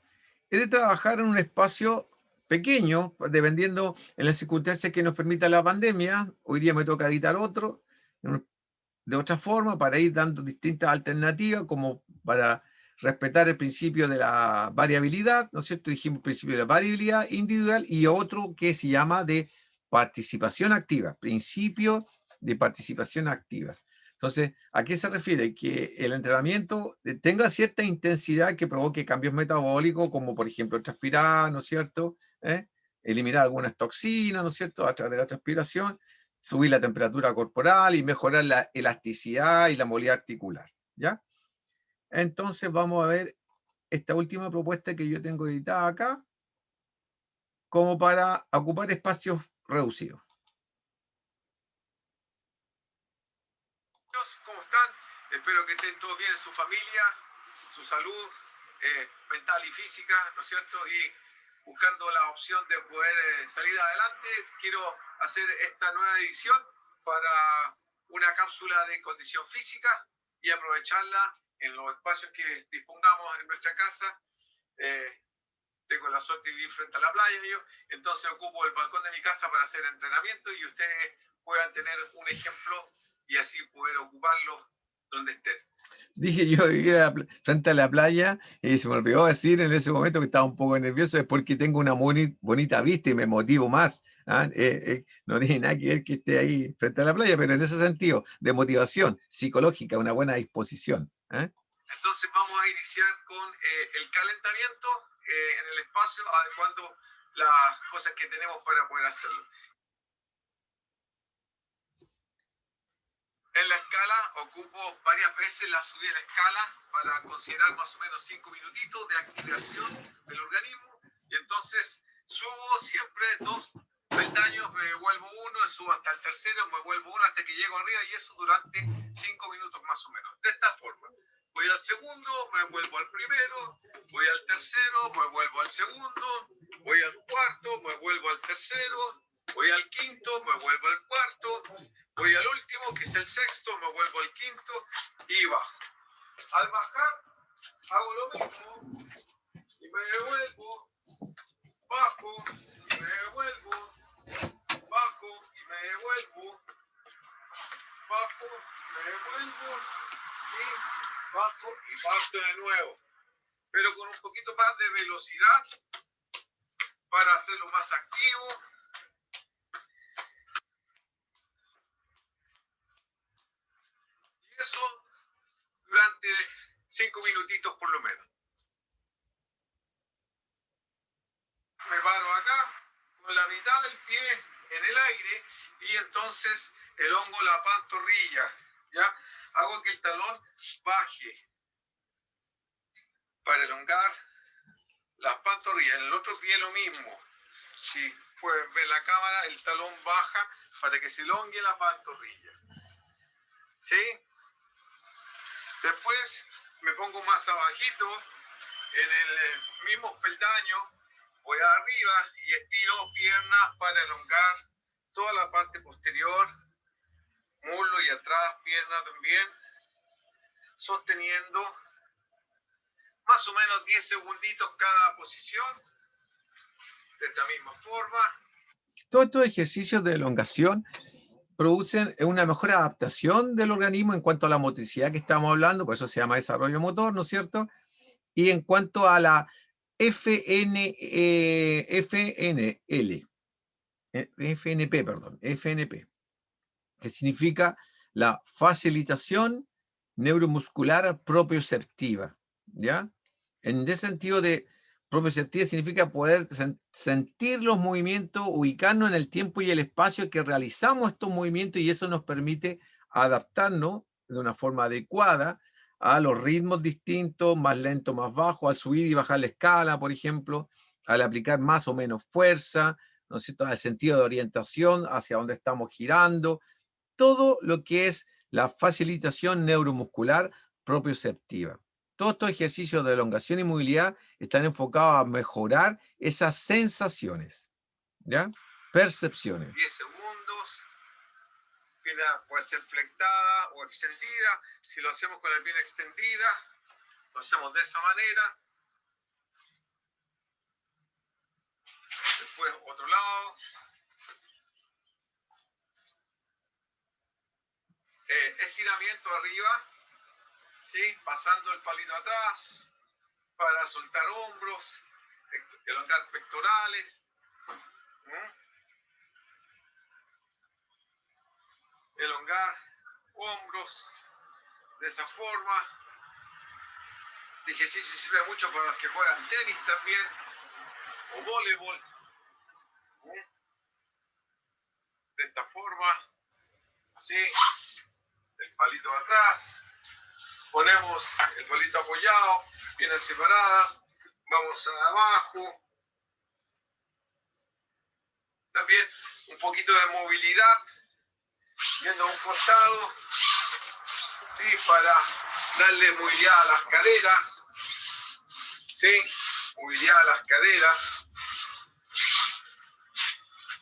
es de trabajar en un espacio pequeño, dependiendo en las circunstancias que nos permita la pandemia. Hoy día me toca editar otro, de otra forma, para ir dando distintas alternativas, como para respetar el principio de la variabilidad, ¿no es cierto? Dijimos el principio de la variabilidad individual y otro que se llama de participación activa, principio de participación activa. Entonces, ¿a qué se refiere? Que el entrenamiento tenga cierta intensidad que provoque cambios metabólicos, como por ejemplo transpirar, ¿no es cierto? Eliminar algunas toxinas, ¿no es cierto? A través de la transpiración, subir la temperatura corporal y mejorar la elasticidad y la movilidad articular, ¿ya? Entonces vamos a ver esta última propuesta que yo tengo editada acá, como para ocupar espacios reducidos. ¿Cómo están? Espero que estén todos bien en su familia, su salud mental y física, ¿no es cierto? Y buscando la opción de poder salir adelante, quiero hacer esta nueva edición para una cápsula de condición física y aprovecharla en los espacios que dispongamos en nuestra casa. Tengo la suerte de vivir frente a la playa, entonces ocupo el balcón de mi casa para hacer entrenamiento y ustedes puedan tener un ejemplo y así poder ocuparlo donde estén. Dije yo vivía frente a la playa y se me olvidó decir en ese momento que estaba un poco nervioso, es porque tengo una muy bonita vista y me motivo más. No tiene nada que ver que esté ahí frente a la playa, pero en ese sentido, de motivación psicológica, una buena disposición. Entonces vamos a iniciar con el calentamiento en el espacio, adecuando las cosas que tenemos para poder hacerlo. En la escala ocupo varias veces la subida de la escala para considerar más o menos 5 minutitos de activación del organismo y entonces subo siempre 2 peldaños, me vuelvo uno, subo hasta el tercero, me vuelvo uno hasta que llego arriba y eso durante 5 minutos más o menos. De esta forma. Voy al segundo, me vuelvo al primero, voy al tercero, me vuelvo al segundo, voy al cuarto, me vuelvo al tercero, voy al quinto, me vuelvo al cuarto, voy al último, que es el sexto, me vuelvo al quinto y bajo. Al bajar, hago lo mismo y me devuelvo, bajo y me devuelvo, bajo y me devuelvo, bajo y me devuelvo, y bajo y parto de nuevo. Pero con un poquito más de velocidad para hacerlo más activo. Eso durante 5 minutitos por lo menos. Me paro acá con la mitad del pie en el aire y entonces elongo la pantorrilla, ¿ya? Hago que el talón baje para elongar las pantorrillas. En el otro pie lo mismo. Si pueden ver la cámara, el talón baja para que se elongue la pantorrilla. ¿Sí? Después me pongo más abajito, en el mismo peldaño, voy arriba y estiro piernas para elongar toda la parte posterior, muslo y atrás, pierna también, sosteniendo más o menos 10 segunditos cada posición, de esta misma forma. Todos estos ejercicios de elongación producen una mejor adaptación del organismo en cuanto a la motricidad que estamos hablando, por eso se llama desarrollo motor, ¿no es cierto? Y en cuanto a la FNP, que significa la facilitación neuromuscular propioceptiva, ¿ya? En ese sentido de propioceptiva significa poder sentir los movimientos, ubicarnos en el tiempo y el espacio que realizamos estos movimientos y eso nos permite adaptarnos de una forma adecuada a los ritmos distintos, más lento, más bajo, al subir y bajar la escala, por ejemplo, al aplicar más o menos fuerza, ¿no es cierto?, al sentido de orientación, hacia dónde estamos girando, todo lo que es la facilitación neuromuscular propioceptiva. Todos estos ejercicios de elongación y movilidad están enfocados a mejorar esas sensaciones. ¿Ya? Percepciones. 10 segundos. Pierna puede ser flectada o extendida. Si lo hacemos con la pierna extendida, lo hacemos de esa manera. Después otro lado. Estiramiento arriba, ¿sí? Pasando el palito atrás para soltar hombros, elongar pectorales. Elongar hombros de esa forma. Este ejercicio sirve mucho para los que juegan tenis también o voleibol. De esta forma, así, el palito de atrás, ponemos el palito apoyado, piernas separadas, vamos a abajo. También un poquito de movilidad, viendo a un costado, ¿sí? Para darle movilidad a las caderas, ¿sí? Movilidad a las caderas.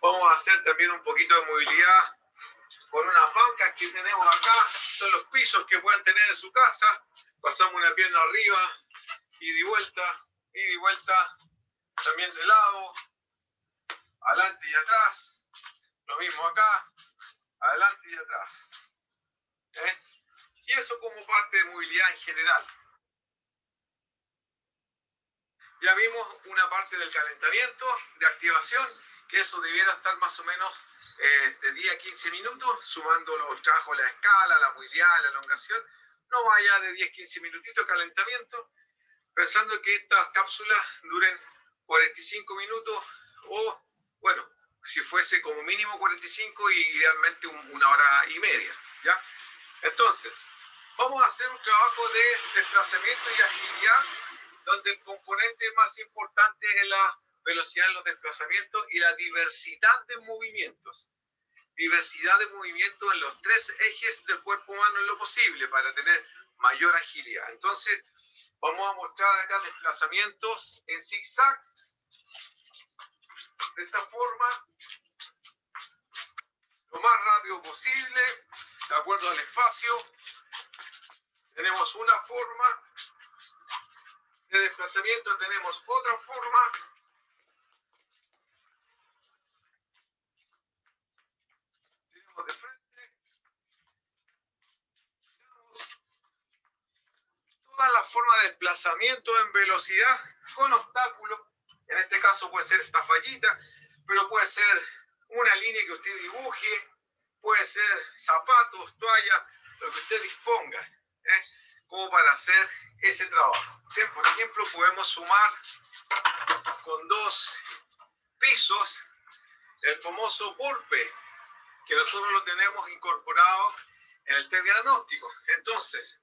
Vamos a hacer también un poquito de movilidad con unas bancas que tenemos acá, son los pisos que pueden tener en su casa. Pasamos una pierna arriba, ida y vuelta, también de lado, adelante y atrás. Lo mismo acá, adelante y atrás. Y eso como parte de movilidad en general. Ya vimos una parte del calentamiento, de activación, que eso debiera estar más o menos de 10 a 15 minutos, sumando los trabajos, la escala, la movilidad, la elongación. No vaya de 10-15 minutitos de calentamiento, pensando que estas cápsulas duren 45 minutos o, bueno, si fuese como mínimo 45 y idealmente una hora y media, ¿ya? Entonces, vamos a hacer un trabajo de desplazamiento y agilidad, donde el componente más importante es la velocidad en los desplazamientos y la diversidad de movimientos. Diversidad de movimientos en los 3 ejes del cuerpo humano en lo posible para tener mayor agilidad. Entonces, vamos a mostrar acá desplazamientos en zigzag, de esta forma, lo más rápido posible, de acuerdo al espacio. Tenemos una forma de desplazamiento, tenemos otra forma. Tenemos de frente. Todas las formas de desplazamiento en velocidad con obstáculos. En este caso puede ser esta fallita, pero puede ser una línea que usted dibuje, puede ser zapatos, toallas, lo que usted disponga, como para hacer ese trabajo. ¿Sí? Por ejemplo, podemos sumar con 2 pisos el famoso burpee, que nosotros lo tenemos incorporado en el test diagnóstico. Entonces,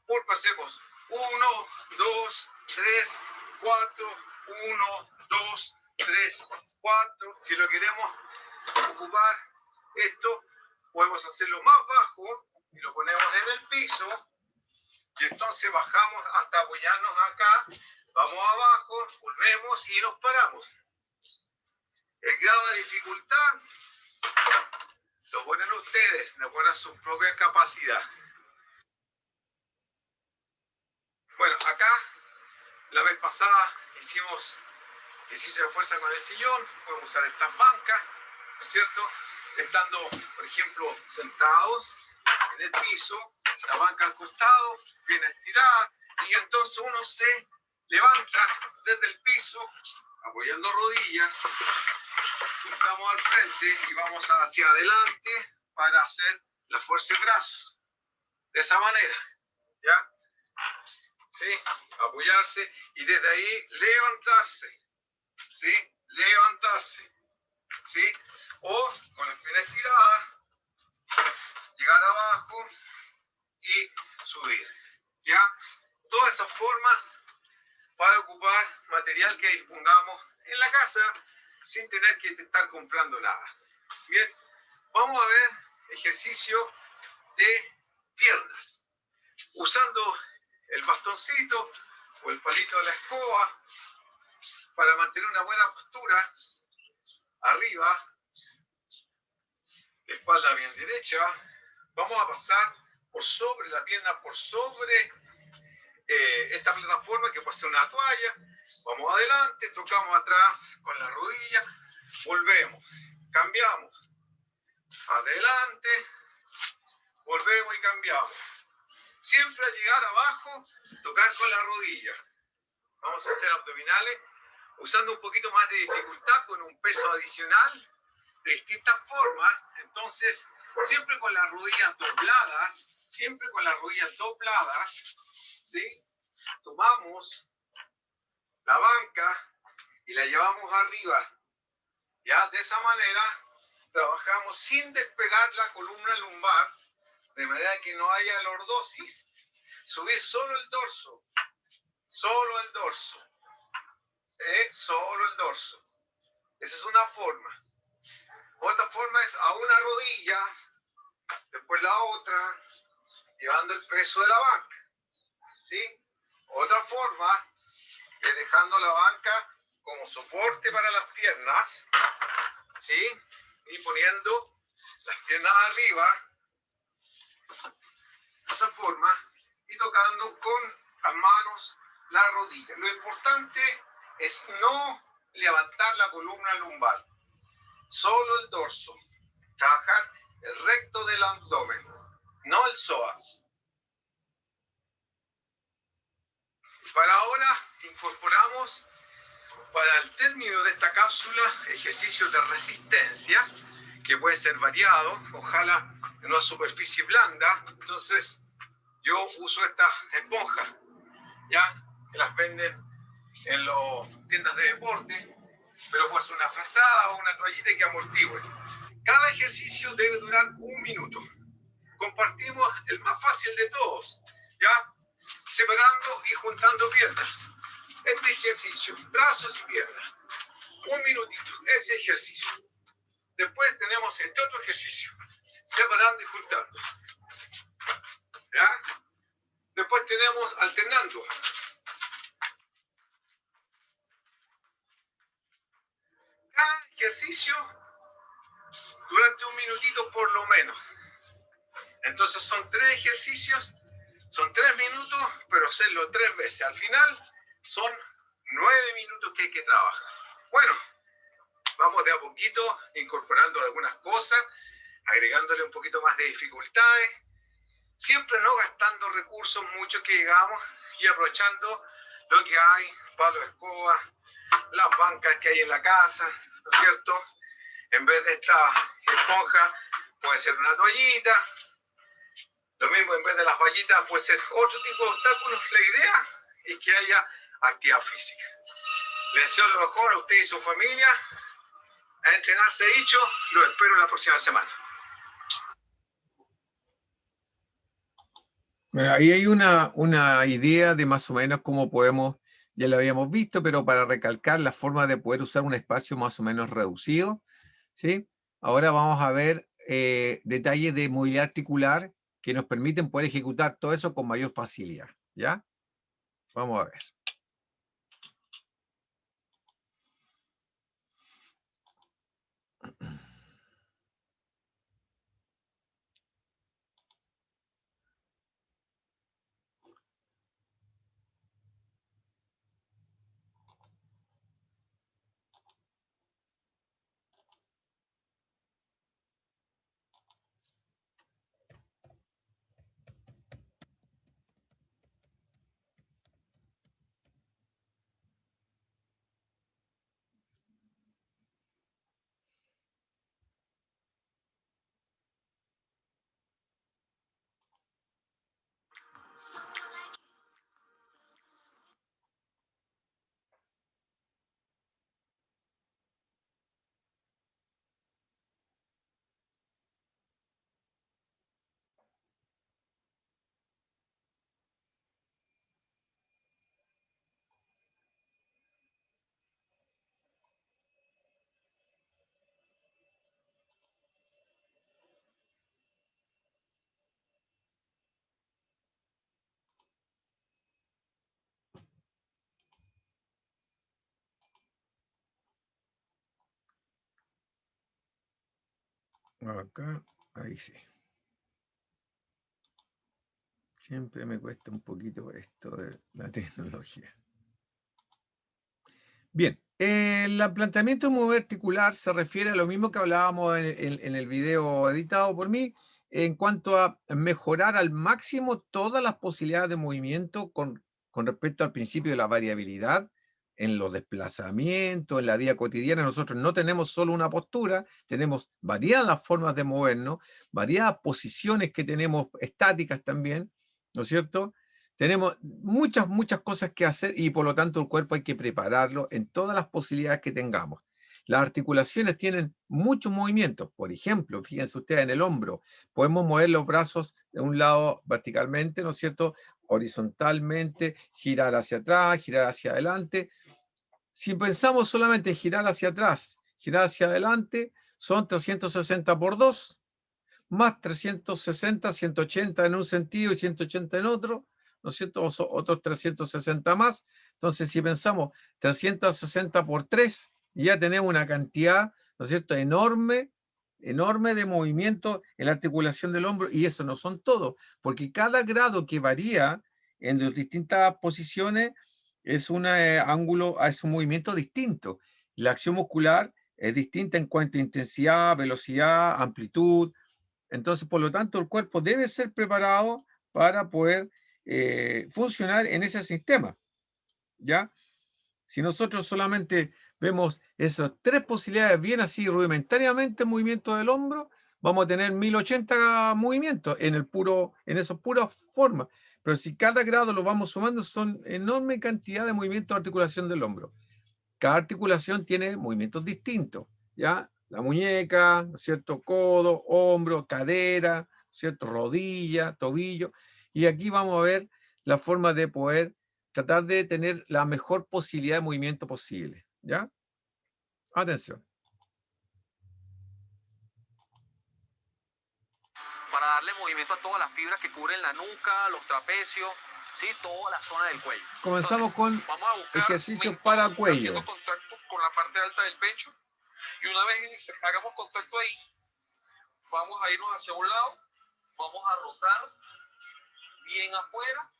burpee hacemos 1, 2, 3, 4, 1, 2, 3, 4. Si lo queremos ocupar esto, podemos hacerlo más bajo y lo ponemos en el piso. Y entonces bajamos hasta apoyarnos acá, vamos abajo, volvemos y nos paramos. El grado de dificultad lo ponen ustedes, de acuerdo a su propia capacidad. Bueno, acá la vez pasada hicimos ejercicio de fuerza con el sillón, podemos usar estas bancas, ¿no es cierto? Estando, por ejemplo, sentados en el piso, la banca al costado, bien estirada, y entonces uno se levanta desde el piso, apoyando rodillas, estamos al frente y vamos hacia adelante para hacer la fuerza de brazos. De esa manera, ¿ya? ¿Sí? Apoyarse y desde ahí levantarse, ¿sí? Levantarse, ¿sí? O con la pierna estirada, llegar abajo y subir, ¿ya? Todas esas formas para ocupar material que dispongamos en la casa sin tener que estar comprando nada. Bien, vamos a ver ejercicio de piernas. Usando el bastoncito o el palito de la escoba para mantener una buena postura, arriba, espalda bien derecha. Vamos a pasar por sobre la pierna, por sobre esta plataforma que puede ser una toalla. Vamos adelante, tocamos atrás con la rodilla, volvemos, cambiamos, adelante, volvemos y cambiamos. Siempre al llegar abajo, tocar con la rodilla. Vamos a hacer abdominales usando un poquito más de dificultad con un peso adicional de distintas formas. Entonces, siempre con las rodillas dobladas, ¿sí? Tomamos la banca y la llevamos arriba. Ya de esa manera trabajamos sin despegar la columna lumbar, de manera que no haya lordosis. Subir solo el dorso, solo el dorso, solo el dorso. Esa es una forma. Otra forma es a una rodilla, después la otra, llevando el peso de la banca, ¿sí? Otra forma es dejando la banca como soporte para las piernas, ¿sí? Y poniendo las piernas arriba, de esa forma, y tocando con las manos la rodilla. Lo importante es no levantar la columna lumbar, solo el dorso, trabajar el recto del abdomen, no el psoas. Para ahora incorporamos para el término de esta cápsula ejercicios de resistencia que pueden ser variados, ojalá en una superficie blanda. Entonces yo uso estas esponjas, ya, que las venden en las tiendas de deporte, pero puede ser una frazada o una toallita que amortigüe. Cada ejercicio debe durar 1 minuto. Compartimos el más fácil de todos, ya, separando y juntando piernas. Este ejercicio, brazos y piernas, 1 minutito, ese ejercicio. Después tenemos este otro ejercicio, separando y juntando, ¿ya? Después tenemos alternando. Cada ejercicio durante 1 minutito por lo menos. Entonces son 3 ejercicios, son 3 minutos, pero hacerlo 3 veces. Al final son 9 minutos que hay que trabajar. Bueno, vamos de a poquito incorporando algunas cosas, agregándole un poquito más de dificultades, siempre no gastando recursos muchos que digamos y aprovechando lo que hay, palo de escoba, las bancas que hay en la casa, ¿no es cierto? En vez de esta esponja puede ser una toallita, lo mismo en vez de las vallitas puede ser otro tipo de obstáculos. La idea es que haya actividad física. Les deseo lo mejor a usted y su familia. A entrenarse dicho, lo espero la próxima semana. Bueno, ahí hay una idea de más o menos cómo podemos, ya lo habíamos visto, pero para recalcar la forma de poder usar un espacio más o menos reducido, ¿sí? Ahora vamos a ver detalles de movilidad articular que nos permiten poder ejecutar todo eso con mayor facilidad, ¿ya? Vamos a ver. Acá, ahí sí. Siempre me cuesta un poquito esto de la tecnología. Bien, el planteamiento muy articular se refiere a lo mismo que hablábamos en el video editado por mí, en cuanto a mejorar al máximo todas las posibilidades de movimiento con respecto al principio de la variabilidad en los desplazamientos, en la vida cotidiana. Nosotros no tenemos solo una postura, tenemos variadas formas de movernos, variadas posiciones que tenemos estáticas también, ¿no es cierto? Tenemos muchas cosas que hacer y por lo tanto el cuerpo hay que prepararlo en todas las posibilidades que tengamos. Las articulaciones tienen muchos movimientos. Por ejemplo, fíjense ustedes en el hombro. Podemos mover los brazos de un lado verticalmente, ¿no es cierto? Horizontalmente, girar hacia atrás, girar hacia adelante. Si pensamos solamente en girar hacia atrás, girar hacia adelante, son 360 por 2, más 360, 180 en un sentido y 180 en otro, ¿no es cierto? Otros 360 más. Entonces, si pensamos 360 por 3, ya tenemos una cantidad, ¿no es cierto?, enorme de movimiento en la articulación del hombro, y eso no son todos, porque cada grado que varía en las distintas posiciones es un ángulo, es un movimiento distinto. La acción muscular es distinta en cuanto a intensidad, velocidad, amplitud. Entonces, por lo tanto, el cuerpo debe ser preparado para poder funcionar en ese sistema, ¿ya? Si nosotros solamente vemos esas tres posibilidades bien así rudimentariamente en movimiento del hombro, vamos a tener 1080 movimientos en esas puras formas. Pero si cada grado lo vamos sumando, son enorme cantidad de movimientos de articulación del hombro. Cada articulación tiene movimientos distintos, ¿ya? La muñeca, ¿no es cierto? Codo, hombro, cadera, ¿cierto? Rodilla, tobillo. Y aquí vamos a ver la forma de poder tratar de tener la mejor posibilidad de movimiento posible, ¿ya? Atención. Para darle movimiento a todas las fibras que cubren la nuca, los trapecios, ¿sí? Toda la zona del cuello. Comenzamos con Vamos a buscar ejercicios mentón para haciendo cuello. contacto con la parte alta del pecho. Y una vez hagamos contacto ahí, vamos a irnos hacia un lado, vamos a rotar bien afuera,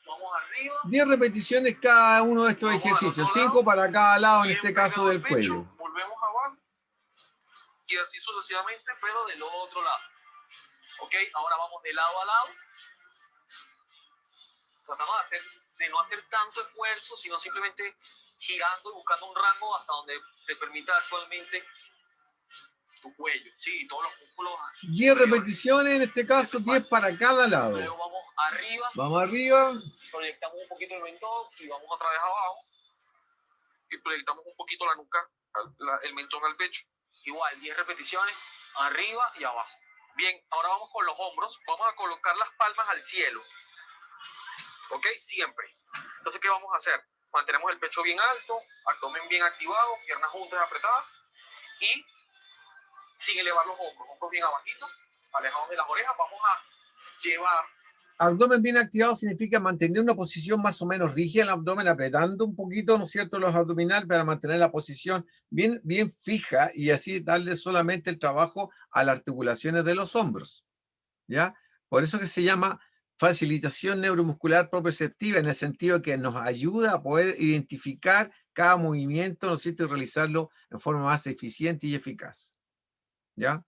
vamos arriba, 10 repeticiones cada uno de estos vamos al otro ejercicios, lado, 5 para cada lado, en bien este caso pegado al del pecho, cuello. volvemos abajo y así sucesivamente, pero del otro lado. Ok, ahora vamos de lado a lado. Tratamos de no hacer tanto esfuerzo, sino simplemente girando y buscando un rango hasta donde te permita actualmente tu cuello, sí, todos los músculos. 10 repeticiones, en este caso 10 para cada lado. Luego vamos arriba. Vamos arriba. Proyectamos un poquito el mentón y vamos otra vez abajo. Y proyectamos un poquito la nuca, el mentón al pecho. Igual, 10 repeticiones, arriba y abajo. Bien, ahora vamos con los hombros. Vamos a colocar las palmas al cielo. ¿Ok? Siempre. Entonces, ¿qué vamos a hacer? Mantenemos el pecho bien alto, abdomen bien activado, piernas juntas apretadas y sin elevar los hombros. Hombros bien abajitos, alejados de las orejas. Vamos a llevar. Abdomen bien activado significa mantener una posición más o menos rígida el abdomen, apretando un poquito, ¿no es cierto?, los abdominales para mantener la posición bien fija y así darle solamente el trabajo a las articulaciones de los hombros, ¿ya? Por eso que se llama facilitación neuromuscular proprioceptiva, en el sentido que nos ayuda a poder identificar cada movimiento, ¿no es cierto?, y realizarlo en forma más eficiente y eficaz, ¿ya?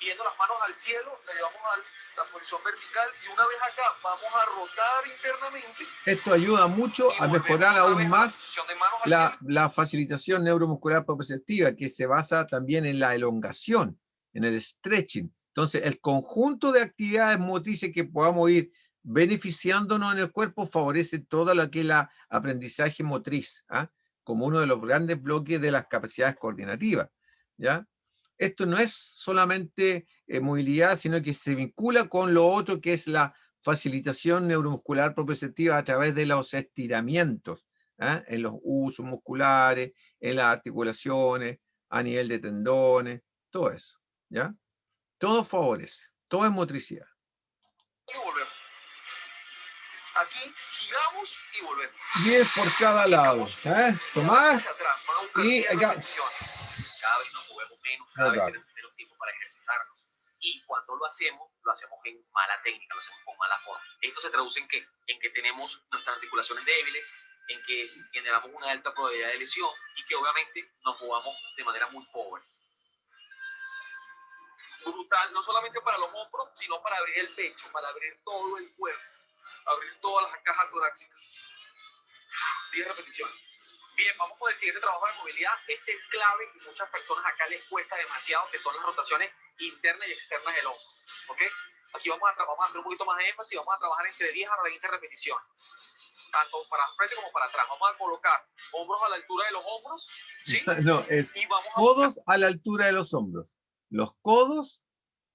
Viendo las manos al cielo, le llevamos a la posición vertical y una vez acá vamos a rotar internamente. Esto ayuda mucho a mejorar aún más la facilitación neuromuscular proprioceptiva, que se basa también en la elongación, en el stretching. Entonces, el conjunto de actividades motrices que podamos ir beneficiándonos en el cuerpo favorece todo lo que es el aprendizaje motriz, ¿ah? Como uno de los grandes bloques de las capacidades coordinativas, ¿ya? Esto no es solamente movilidad, sino que se vincula con lo otro que es la facilitación neuromuscular proprioceptiva a través de los estiramientos, ¿eh? En los usos musculares, en las articulaciones, a nivel de tendones, todo eso, ¿ya? Todo favorece, todo es motricidad. Y volvemos. Aquí giramos y volvemos. 10 por cada lado, ¿eh? Tomar y acá. cada vez nos movemos menos, cada vez tenemos menos tiempo para ejercitarnos. Y cuando lo hacemos en mala técnica, lo hacemos con mala forma. Esto se traduce en qué? En que tenemos nuestras articulaciones débiles, en que generamos una alta probabilidad de lesión y que obviamente nos movamos de manera muy pobre. Brutal, no solamente para los hombros, sino para abrir el pecho, para abrir todo el cuerpo, abrir todas las cajas torácicas. 10 repeticiones. Bien, vamos con el siguiente trabajo de movilidad. Este es clave y muchas personas acá les cuesta demasiado, que son las rotaciones internas y externas del hombro. ¿Ok? Aquí vamos a hacer un poquito más de énfasis, vamos a trabajar entre 10 a 20 repeticiones. Tanto para frente como para atrás. Vamos a colocar hombros a la altura de los hombros. ¿Sí? No, es y vamos codos a la altura de los hombros. Los codos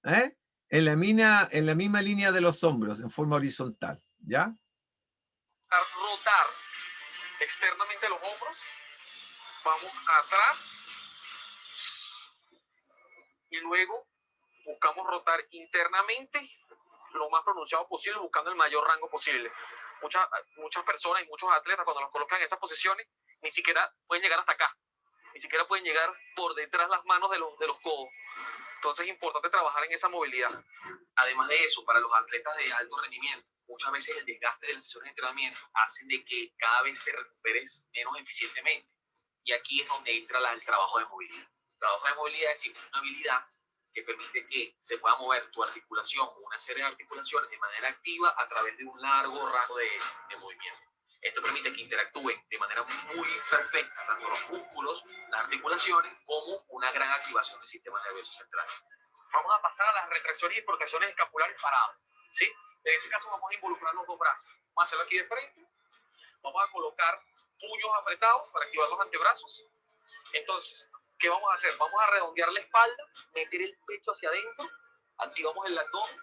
en la misma línea de los hombros, en forma horizontal. ¿Ya? Rotar externamente los hombros. Vamos atrás. Y luego buscamos rotar internamente lo más pronunciado posible, buscando el mayor rango posible. Muchas personas y muchos atletas, cuando los colocan en estas posiciones, ni siquiera pueden llegar hasta acá. Ni siquiera pueden llegar por detrás las manos de los codos. Entonces es importante trabajar en esa movilidad. Además de eso, para los atletas de alto rendimiento, muchas veces el desgaste de las sesiones de entrenamiento hacen de que cada vez te recuperes menos eficientemente. Y aquí es donde entra el trabajo de movilidad. El trabajo de movilidad es una habilidad que permite que se pueda mover tu articulación o una serie de articulaciones de manera activa a través de un largo rango de movimiento. Esto permite que interactúen de manera muy perfecta tanto los músculos, las articulaciones, como una gran activación del sistema nervioso central. Vamos a pasar a las retracciones y protracciones escapulares paradas. ¿Sí? En este caso vamos a involucrar los dos brazos. Vamos a hacerlo aquí de frente. Vamos a colocar puños apretados para activar los antebrazos. Entonces, ¿qué vamos a hacer? Vamos a redondear la espalda, meter el pecho hacia adentro, activamos el abdomen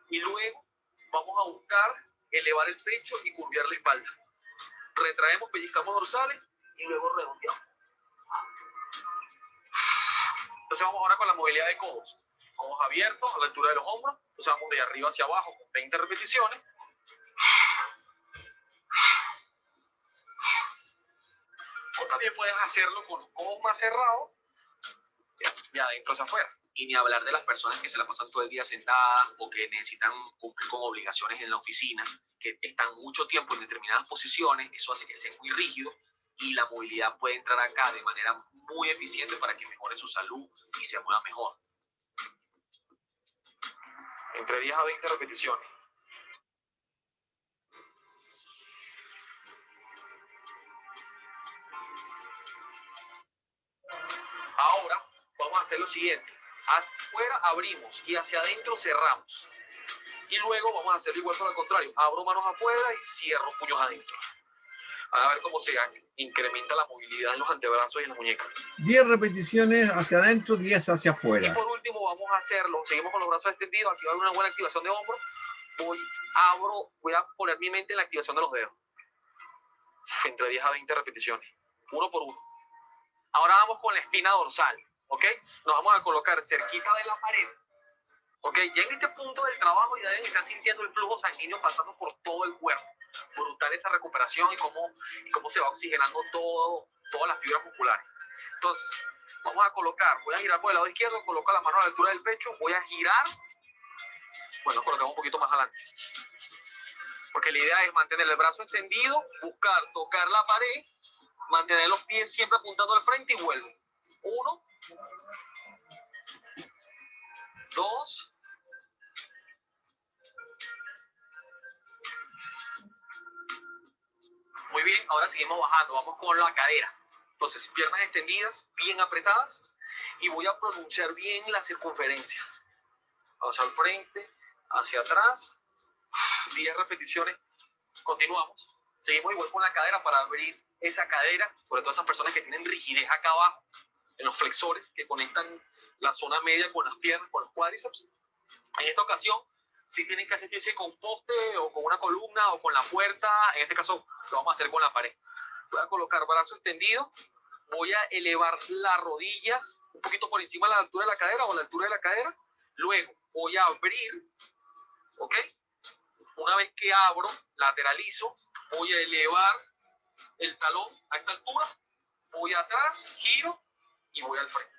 y luego vamos a buscar elevar el pecho y curvear la espalda. Retraemos, pellizcamos dorsales y luego redondeamos. Entonces vamos ahora con la movilidad de codos. Codos abiertos a la altura de los hombros. Entonces vamos de arriba hacia abajo con 20 repeticiones. O también puedes hacerlo con los codos más cerrados y adentro hacia afuera. Y ni hablar de las personas que se la pasan todo el día sentadas o que necesitan cumplir con obligaciones en la oficina, que están mucho tiempo en determinadas posiciones. Eso hace que sea muy rígido y la movilidad puede entrar acá de manera muy eficiente para que mejore su salud y se mueva mejor. Entre 10 a 20 repeticiones. Ahora vamos a hacer lo siguiente. Afuera abrimos y hacia adentro cerramos. Y luego vamos a hacerlo igual por el contrario. Abro manos afuera y cierro puños adentro. A ver cómo se incrementa la movilidad en los antebrazos y en las muñecas. 10 repeticiones hacia adentro, 10 hacia afuera. Y por último vamos a hacerlo. Seguimos con los brazos extendidos. Aquí va a haber una buena activación de hombros. Voy a poner mi mente en la activación de los dedos. Entre 10 a 20 repeticiones. Uno por uno. Ahora vamos con la espina dorsal. ¿Ok? Nos vamos a colocar cerquita de la pared. ¿Ok? Ya en este punto del trabajo ya deben estar sintiendo el flujo sanguíneo pasando por todo el cuerpo. Brutal esa recuperación y cómo se va oxigenando todas las fibras musculares. Entonces, vamos a colocar, voy a girar por el lado izquierdo, coloco la mano a la altura del pecho, voy a girar, bueno, colocamos un poquito más adelante. Porque la idea es mantener el brazo extendido, buscar tocar la pared, mantener los pies siempre apuntando al frente y vuelvo. 1, 2, 3. Muy bien, ahora seguimos bajando, vamos con la cadera. Entonces, piernas extendidas, bien apretadas, y voy a pronunciar bien la circunferencia. Hacia el frente, hacia atrás, 10 repeticiones. Continuamos. Seguimos igual con la cadera para abrir esa cadera, sobre todo esas personas que tienen rigidez acá abajo, en los flexores, que conectan la zona media con las piernas, con los cuádriceps. En esta ocasión, si tienen que asistirse con poste o con una columna o con la puerta, en este caso lo vamos a hacer con la pared. Voy a colocar brazo extendido, voy a elevar la rodilla un poquito por encima de la altura de la cadera o la altura de la cadera. Luego voy a abrir, ¿ok? Una vez que abro, lateralizo, voy a elevar el talón a esta altura, voy atrás, giro y voy al frente.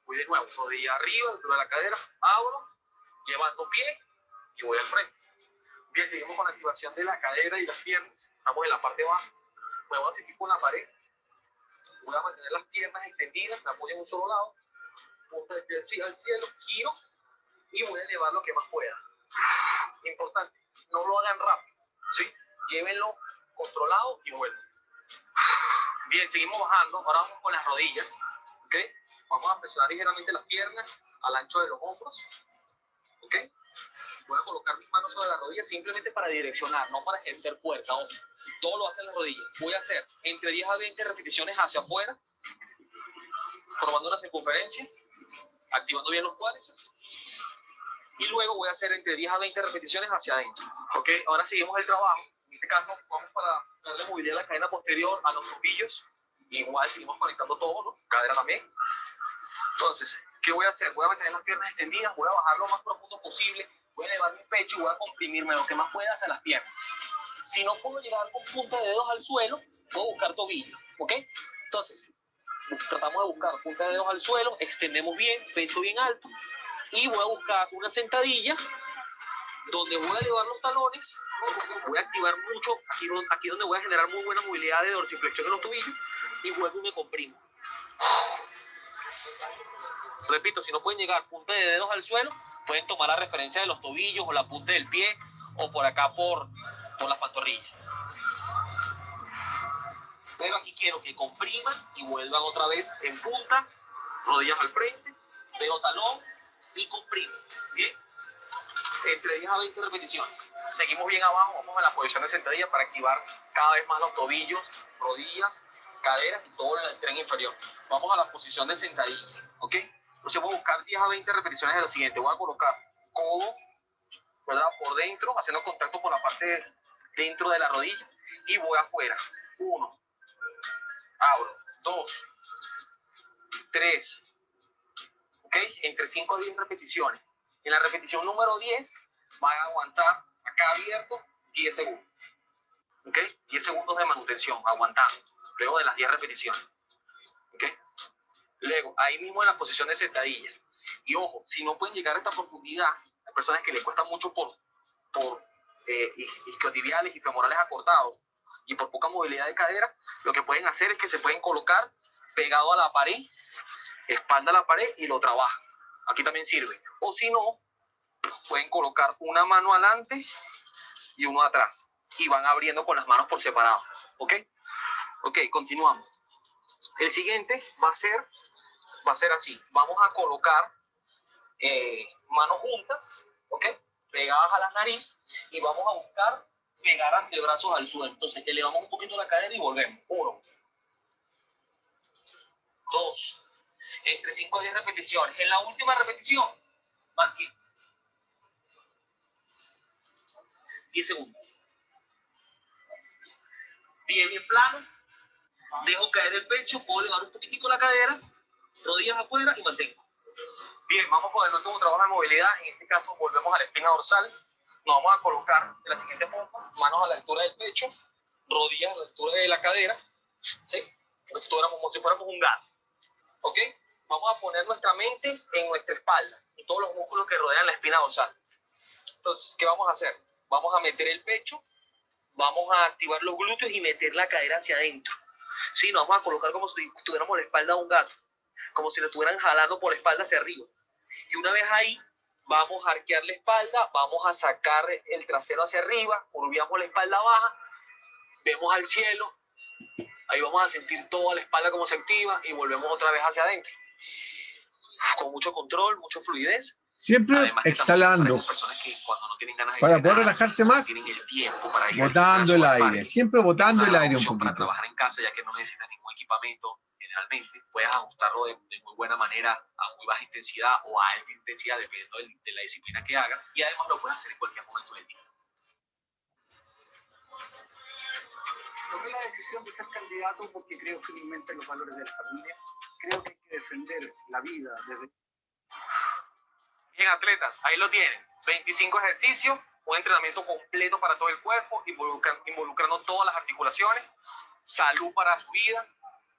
Voy de nuevo, rodilla arriba, dentro de la cadera, abro, levanto pie y voy al frente. Bien, seguimos con la activación de la cadera y las piernas. Estamos en la parte baja. Me voy a sentir con la pared. Voy a mantener las piernas extendidas, me apoyo en un solo lado, punta de pie al cielo, giro y voy a elevar lo que más pueda. Importante, no lo hagan rápido, ¿sí? Llévenlo controlado y vuelven. Bien, seguimos bajando. Ahora vamos con las rodillas, ¿ok? Vamos a presionar ligeramente las piernas al ancho de los hombros, ¿ok? Voy a colocar mis manos sobre las rodillas simplemente para direccionar, no para ejercer fuerza. Ojo, todo lo hacen las rodillas. Voy a hacer entre 10 a 20 repeticiones hacia afuera, formando una circunferencia, activando bien los cuádriceps. Y luego voy a hacer entre 10 a 20 repeticiones hacia adentro. ¿Ok? Ahora seguimos el trabajo. En este caso, vamos para darle movilidad a la cadena posterior, a los tobillos. Igual seguimos conectando todo, ¿no? Cadera también. Entonces, ¿qué voy a hacer? Voy a mantener las piernas extendidas, voy a bajar lo más profundo posible, voy a elevar mi pecho y voy a comprimirme lo que más pueda hacia las piernas. Si no puedo llegar con punta de dedos al suelo, puedo buscar tobillo, ¿ok? Entonces, tratamos de buscar punta de dedos al suelo, extendemos bien, pecho bien alto, y voy a buscar una sentadilla donde voy a elevar los talones, voy a activar mucho, aquí donde voy a generar muy buena movilidad de dorsiflexión en los tobillos, y vuelvo y me comprimo. Repito, si no pueden llegar punta de dedos al suelo, pueden tomar la referencia de los tobillos o la punta del pie, o por acá por las pantorrillas. Pero aquí quiero que compriman y vuelvan otra vez en punta, rodillas al frente, dedo talón y comprimen. Bien, entre 10 a 20 repeticiones. Seguimos bien abajo, vamos a la posición de sentadilla para activar cada vez más los tobillos, rodillas, caderas y todo el tren inferior. Vamos a la posición de sentadilla, ¿ok? Entonces voy a buscar 10 a 20 repeticiones de lo siguiente. Voy a colocar codos, ¿verdad?, por dentro, haciendo contacto con la parte dentro de la rodilla, y voy afuera. 1, abro, 2, 3, ¿ok? Entre 5 a 10 repeticiones. En la repetición número 10, van a aguantar acá abierto 10 segundos. ¿Ok? 10 segundos de manutención, aguantando, luego de las 10 repeticiones. ¿Ok? Luego, ahí mismo en la posición de sentadilla. Y ojo, si no pueden llegar a esta profundidad, hay personas que les cuesta mucho por isquiotibiales y femorales acortados y por poca movilidad de cadera, lo que pueden hacer es que se pueden colocar pegado a la pared, espalda a la pared, y lo trabajan. Aquí también sirve. O si no, pueden colocar una mano adelante y uno atrás, y van abriendo con las manos por separado. ¿Ok? Ok, continuamos. El siguiente va a ser así. Vamos a colocar manos juntas, ¿ok?, pegadas a la nariz, y vamos a buscar pegar antebrazos al suelo. Entonces elevamos un poquito la cadera y volvemos. 1, 2, entre 5 a 10 repeticiones. En la última repetición, mantiene 10 segundos. Pie bien plano, dejo caer el pecho, puedo elevar un poquitico la cadera, rodillas afuera y mantengo. Bien, vamos con el último trabajo de movilidad. En este caso volvemos a la espina dorsal. Nos vamos a colocar de la siguiente forma: manos a la altura del pecho, rodillas a la altura de la cadera, ¿sí? Como si fuéramos un gato. ¿Ok? Vamos a poner nuestra mente en nuestra espalda y todos los músculos que rodean la espina dorsal. Entonces, ¿qué vamos a hacer? Vamos a meter el pecho, vamos a activar los glúteos y meter la cadera hacia adentro. Sí, nos vamos a colocar como si tuviéramos la espalda de un gato, como si lo estuvieran jalando por la espalda hacia arriba. Y una vez ahí, vamos a arquear la espalda, vamos a sacar el trasero hacia arriba, curviamos la espalda baja, vemos al cielo, ahí vamos a sentir toda la espalda como se activa, y volvemos otra vez hacia adentro. Con mucho control, mucha fluidez. Siempre Además, exhalando para poder relajarse más, botando el aire, siempre botando el aire un poquito. Para trabajar en casa, ya que no necesitas ningún equipamiento, generalmente puedes ajustarlo de muy buena manera a muy baja intensidad o a alta intensidad, dependiendo de la disciplina que hagas, y además lo puedes hacer en cualquier momento del día. Tomé la decisión de ser candidato porque creo firmemente en los valores de la familia. Creo que hay que defender la vida desde... Bien, atletas, ahí lo tienen. 25 ejercicios, un entrenamiento completo para todo el cuerpo, involucrando todas las articulaciones, salud para su vida,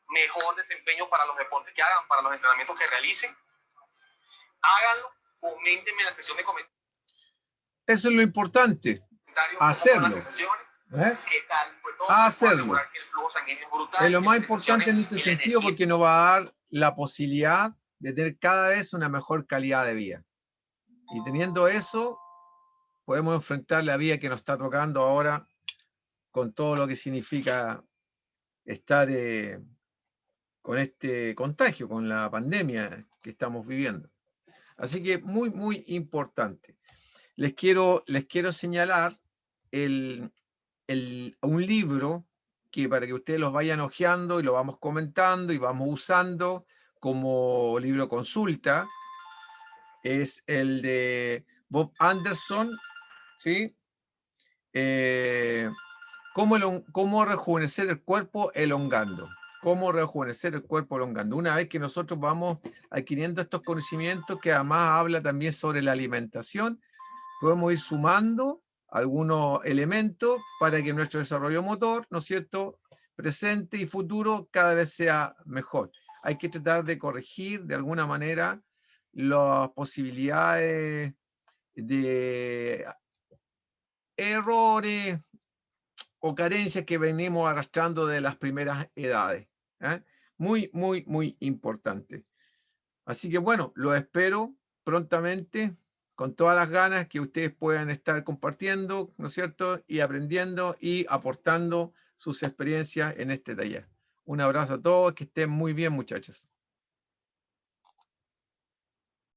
mejor desempeño para los deportes que hagan, para los entrenamientos que realicen. Háganlo, coméntenme en la sección de comentarios. Eso es lo importante, hacerlo. ¿Qué tal fue todo? Hacerlo. Que el flujo sanguíneo es brutal, es lo más importante en este sentido, porque nos va a dar la posibilidad de tener cada vez una mejor calidad de vida. Y teniendo eso, podemos enfrentar la vida que nos está tocando ahora con todo lo que significa estar con este contagio, con la pandemia que estamos viviendo. Así que muy, muy importante. Les quiero señalar un libro que para que ustedes los vayan hojeando y lo vamos comentando y vamos usando como libro consulta. Es el de Bob Anderson, ¿sí? Cómo rejuvenecer el cuerpo elongando. Cómo rejuvenecer el cuerpo elongando. Una vez que nosotros vamos adquiriendo estos conocimientos, que además habla también sobre la alimentación, podemos ir sumando algunos elementos para que nuestro desarrollo motor, ¿no es cierto?, presente y futuro cada vez sea mejor. Hay que tratar de corregir de alguna manera las posibilidades de errores o carencias que venimos arrastrando de las primeras edades. Muy, muy, muy importante. Así que bueno, lo espero prontamente, con todas las ganas que ustedes puedan estar compartiendo, ¿no es cierto?, y aprendiendo y aportando sus experiencias en este taller. Un abrazo a todos, que estén muy bien, muchachos.